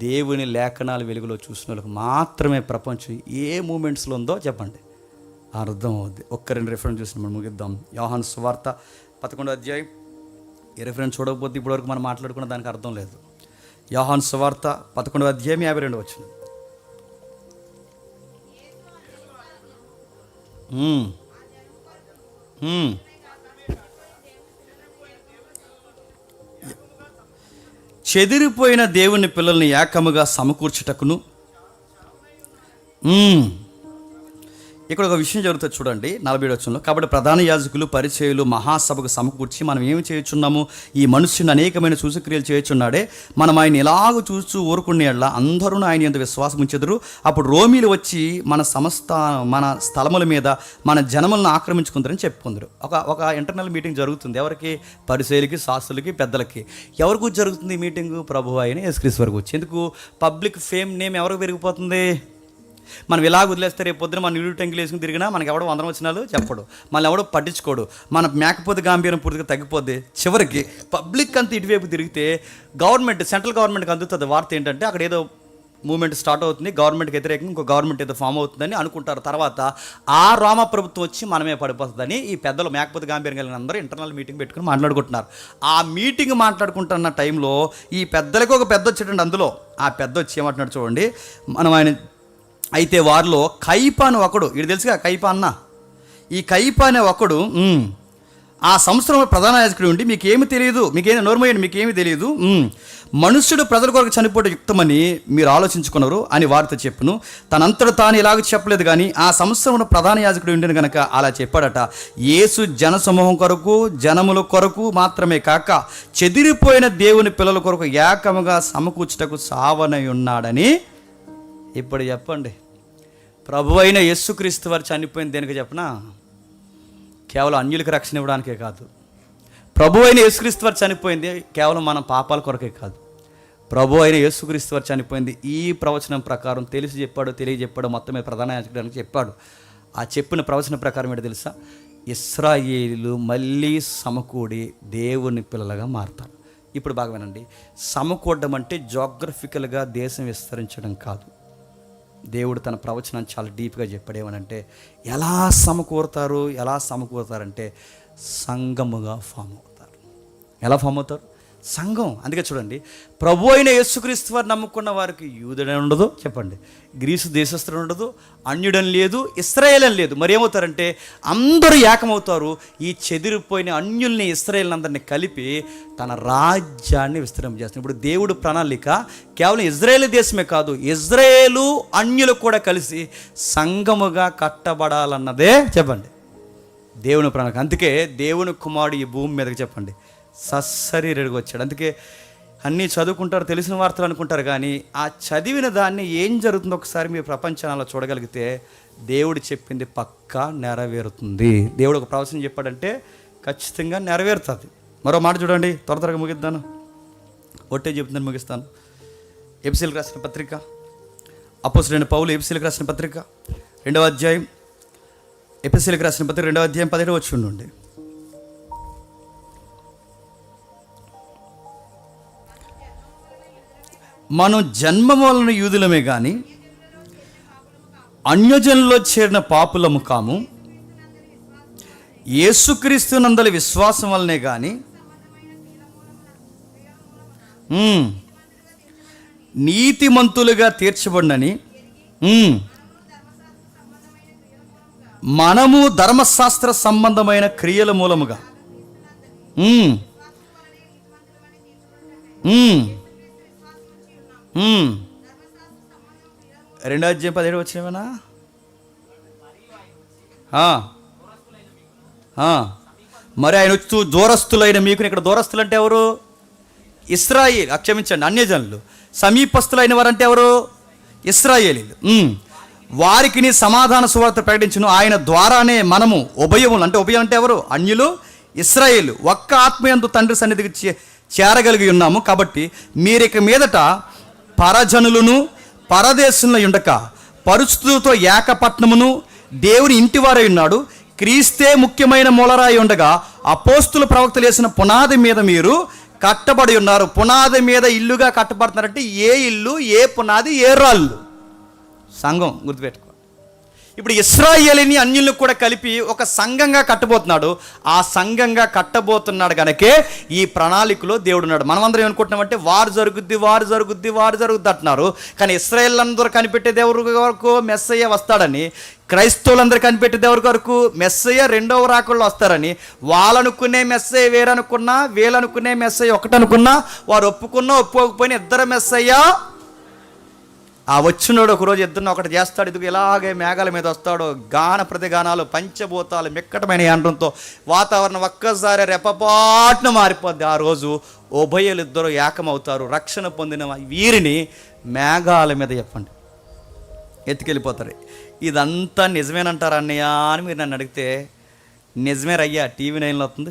దేవుని లేఖనాల వెలుగులో చూసిన వాళ్ళకి మాత్రమే ప్రపంచం ఏ మూమెంట్స్లో ఉందో చెప్పండి అర్థమవుద్ది. 1-2 రిఫరెన్స్ చూసిన మనం ముగిద్దాం. యోహాను సువార్త 11వ అధ్యాయం. ఈ రిఫరెన్స్ చూడకపోతే ఇప్పటివరకు మనం మాట్లాడుకున్న దానికి అర్థం లేదు. యోహాను సువార్త 11వ అధ్యాయం 52 వచనం. చెదిరిపోయిన దేవుని పిల్లల్ని ఏకముగా సమకూర్చుటకును. ఇక్కడ ఒక విషయం జరుగుతుంది చూడండి 47వ వచనంలో. కాబట్టి ప్రధాన యాజకులు, పరిచయులు మహాసభకు సమకూర్చి మనం ఏమి చేయుచున్నాము, ఈ మనుష్యుని అనేకమైన సూచక్రియలు చేయుచున్నాడే, మనం ఆయన ఎలాగూ చూస్తూ ఊరుకునేలా అందరూ ఆయన యందు విశ్వాసం ఉంచెదరు. అప్పుడు రోమీలు వచ్చి మన స్థలముల మీద మన జనములను ఆక్రమించుకుందరని చెప్పుకుందరు. ఒక ఇంటర్నల్ మీటింగ్ జరుగుతుంది. ఎవరికి? పరిచయులకి, శాస్త్రులకి, పెద్దలకి. ఎవరికి జరుగుతుంది ఈ మీటింగు? ప్రభు అయిన యేసుక్రీస్తు వారికి వచ్చి. ఎందుకు? పబ్లిక్ ఫేమ్ నేమ్ ఎవరికి పెరిగిపోతుంది? మనం ఇలా వదిలేస్తే రేపు పొద్దున మన ఇల్లు టెంకులు వేసుకుని తిరిగినా మనకి ఎవడో 100 వచనాలు చెప్పడు, మళ్ళీ ఎవడో పట్టించుకోడు, మన మేకపోతే గాంభీర్యం పూర్తిగా తగ్గిపోద్ది. చివరికి పబ్లిక్ అంతా ఇటువైపు తిరిగితే గవర్నమెంట్, సెంట్రల్ గవర్నమెంట్కి అందుతుంది వార్త ఏంటంటే అక్కడ ఏదో మూమెంట్ స్టార్ట్ అవుతుంది, గవర్నమెంట్కి వ్యతిరేకంగా ఇంకో గవర్నమెంట్ ఏదో ఫామ్ అవుతుందని అనుకుంటారు. తర్వాత ఆ రోమ ప్రభుత్వం వచ్చి మనమే పడిపోతుందని ఈ పెద్దలు మేకపోతే గాంభీర్యం కలిగిన అందరూ ఇంటర్నల్ మీటింగ్ పెట్టుకుని మాట్లాడుకుంటున్నారు. ఆ మీటింగ్ మాట్లాడుకుంటున్న టైంలో ఈ పెద్దలకు ఒక పెద్ద వచ్చేటండి. అందులో ఆ పెద్ద వచ్చి ఏమంటున్నాడు చూడండి, మనం ఆయన అయితే వారిలో కైప అని ఒకడు, ఇది తెలుసుగా కైప అన్న, ఈ కైప అనే ఒకడు ఆ సంవత్సరంలో ప్రధాన యాజకుడు ఉండి మీకేమి తెలియదు, మీకేమి నోర్మయ్యండి, మీకేమీ తెలియదు, మనుష్యుడు ప్రజల కొరకు చనిపోవడం యుక్తమని మీరు ఆలోచించుకున్నారు అని వారితో చెప్పును. తనంతట తాను ఇలాగ చెప్పలేదు, కానీ ఆ సంవత్సరంలో ప్రధాన యాజకుడు ఉండిన కనుక అలా చెప్పాడట. యేసు జనసమూహం కొరకు, జనముల కొరకు మాత్రమే కాక చెదిరిపోయిన దేవుని పిల్లల కొరకు ఏకముగా సమకూర్చుటకు సావనై ఉన్నాడని. ఇప్పుడు చెప్పండి, ప్రభు అయిన యేసుక్రీస్తు వారు చనిపోయింది దేనికి చెప్పనా? కేవలం అన్యులకు రక్షణ ఇవ్వడానికే కాదు. ప్రభు అయిన యేసుక్రీస్తు వారు చనిపోయింది కేవలం మన పాపాల కొరకే కాదు. ప్రభు అయిన యేసుక్రీస్తు వారు చనిపోయింది ఈ ప్రవచనం ప్రకారం తెలిసి చెప్పాడు, తెలియజెప్పాడు, మొత్తమే ప్రధాన యాజకుడానికి చెప్పాడు. ఆ చెప్పిన ప్రవచనం ప్రకారం ఏంటో తెలుసా? ఇశ్రాయేలీలు మళ్ళీ సమకూడి దేవుని పిల్లలుగా మారతారు. ఇప్పుడు బాగా వినండి, సమకూడడం అంటే జోగ్రఫికల్గా దేశం విస్తరించడం కాదు. దేవుడు తన ప్రవచనాన్ని చాలా డీప్గా చెప్పాడు. ఏమనంటే ఎలా సమకూరుతారంటే సంఘముగా ఫామ్ అవుతారు. ఎలా ఫామ్ అవుతారు? సంఘం. అందుకే చూడండి, ప్రభు అయిన యేసుక్రీస్తు వారు నమ్ముకున్న వారికి యూదుడని ఉండదు, చెప్పండి, గ్రీసు దేశస్థుడు ఉండదు, అన్యుడని లేదు, ఇశ్రాయేలని లేదు. మరి ఏమవుతారంటే అందరూ ఏకమవుతారు. ఈ చెదిరిపోయిన అన్యుల్ని, ఇశ్రాయేలునందరినీ కలిపి తన రాజ్యాన్ని విస్తరింపజేస్తారు. ఇప్పుడు దేవుడు ప్రణాళిక కేవలం ఇజ్రాయేల్ దేశమే కాదు, ఇజ్రాయేలు అన్యులు కూడా కలిసి సంఘముగా కట్టబడాలన్నదే చెప్పండి దేవుని ప్రణాళిక. అందుకే దేవుని కుమారుడు ఈ భూమి మీదకి చెప్పండి సశరీరుడిగా వచ్చాడు. అందుకే అన్నీ చదువుకుంటారు, తెలిసిన వార్తలు అనుకుంటారు, కానీ ఆ చదివిన దాన్ని ఏం జరుగుతుందో ఒకసారి మీరు ప్రపంచంలో చూడగలిగితే దేవుడు చెప్పింది పక్కా నెరవేరుతుంది. దేవుడు ఒక ప్రవచనం చెప్పాడంటే ఖచ్చితంగా నెరవేరుతుంది. మరో మాట చూడండి, త్వరగా ముగిద్దాను, ఒట్టే చెప్తుందని ముగిస్తాను. ఎఫెసీయులకు రాసిన పత్రిక, అపోస్తలుడైన పౌలు ఎఫెసీయులకు రాసిన పత్రిక 2వ అధ్యాయం, ఎఫెసీయులకు రాసిన పత్రిక 2వ అధ్యాయం 17వ వచనం నుండి. మనం జన్మ వలన యూదులమే కానీ అన్యజనుల్లో చేరిన పాపులము కాము. యేసుక్రీస్తునందలి విశ్వాసం వలనే కానీ నీతిమంతులుగా తీర్చబడినని మనము ధర్మశాస్త్ర సంబంధమైన క్రియల మూలముగా 2వ అధ్యాయం 17 వచ్చినవేనా? మరి ఆయన వచ్చి దూరస్తులైన మీకు, ఇక్కడ దూరస్తులు అంటే ఎవరు? ఇశ్రాయేల్, క్షమించండి, అన్యజనులు. సమీపస్తులైన వారంటే ఎవరు? ఇశ్రాయేలీలు. వారికి నీ సమాధాన సువార్త ప్రకటించును. ఆయన ద్వారానే మనము ఉభయములు, అంటే ఉభయం అంటే ఎవరు? అన్యులు, ఇశ్రాయేలు, ఒక్క ఆత్మయందు తండ్రి సన్నిధికి చేరగలిగి ఉన్నాము. కాబట్టి మీరిక మీదట పరజనులను పరదేశంలో ఉండక పరిస్థితులతో ఏకపట్నమును దేవుని ఇంటివారై ఉన్నాడు. క్రీస్తే ముఖ్యమైన మూలరాయి ఉండగా అపోస్తుల ప్రవక్తలు వేసిన పునాది మీద మీరు కట్టబడి ఉన్నారు. పునాది మీద ఇల్లుగా కట్టబడుతున్నారంటే ఏ ఇల్లు, ఏ పునాది, ఏ రాళ్ళు? సంఘం. గుర్తుపెట్టుకో. ఇప్పుడు ఇశ్రాయేలీని అన్యులను కూడా కలిపి ఒక సంఘంగా కట్టబోతున్నాడు. ఆ సంఘంగా కట్టబోతున్నాడు కనుకే ఈ ప్రణాళికలో దేవుడు ఉన్నాడు. మనమందరం ఏమనుకుంటున్నామంటే వారు జరుగుద్ది అంటున్నారు. కానీ ఇశ్రాయేలందరూ కనిపెట్టేది ఎవరి వరకు? మెస్సయ్య వస్తాడని. క్రైస్తవులందరూ కనిపెట్టేది ఎవరి వరకు? మెస్సయ్య రెండవ రాకల్లో వస్తారని. వాళ్ళనుకునే మెస్సయ్య వేరనుకున్నా, వీళ్ళనుకునే మెస్సయ్య ఒకటనుకున్నా, వారు ఒప్పుకున్నా ఒప్పుకోకపోయినా ఇద్దరు మెస్సయ్య. ఆ వచ్చినోడు ఒకరోజు ఇద్దరిని ఒకటి చేస్తాడు. ఇదిగో ఇలాగే మేఘాల మీద వస్తాడు. గాన ప్రతిగానాలు, పంచభూతాలు, మిక్కటమైన యంత్రంతో వాతావరణం ఒక్కసారి రెప్పపాటున మారిపోద్ది. ఆ రోజు ఉభయులు ఇద్దరు ఏకమవుతారు. రక్షణ పొందిన వీరిని మేఘాల మీద చెప్పండి ఎత్తుకెళ్ళిపోతారు. ఇదంతా నిజమేనంటారు అన్నయ్య అని మీరు నన్ను అడిగితే నిజమే రయ్యా. టీవీ 9లో వస్తుంది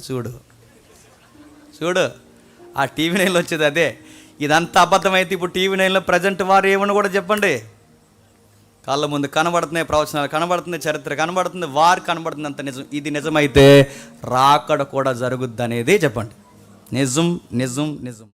చూడు. ఆ టీవీ 9లో వచ్చేది అదే. ఇదంతా అబద్ధమైతే ఇప్పుడు టీవీ 9లో ప్రజెంట్ వారు ఏమని కూడా చెప్పండి. కళ్ళ ముందు కనబడుతున్నాయి, ప్రవచనాలు కనబడుతుంది, చరిత్ర కనబడుతుంది, వారు కనబడుతుంది, అంత నిజం. ఇది నిజమైతే రాకడ కూడా జరుగుద్ది అనేది చెప్పండి. నిజం నిజం నిజం.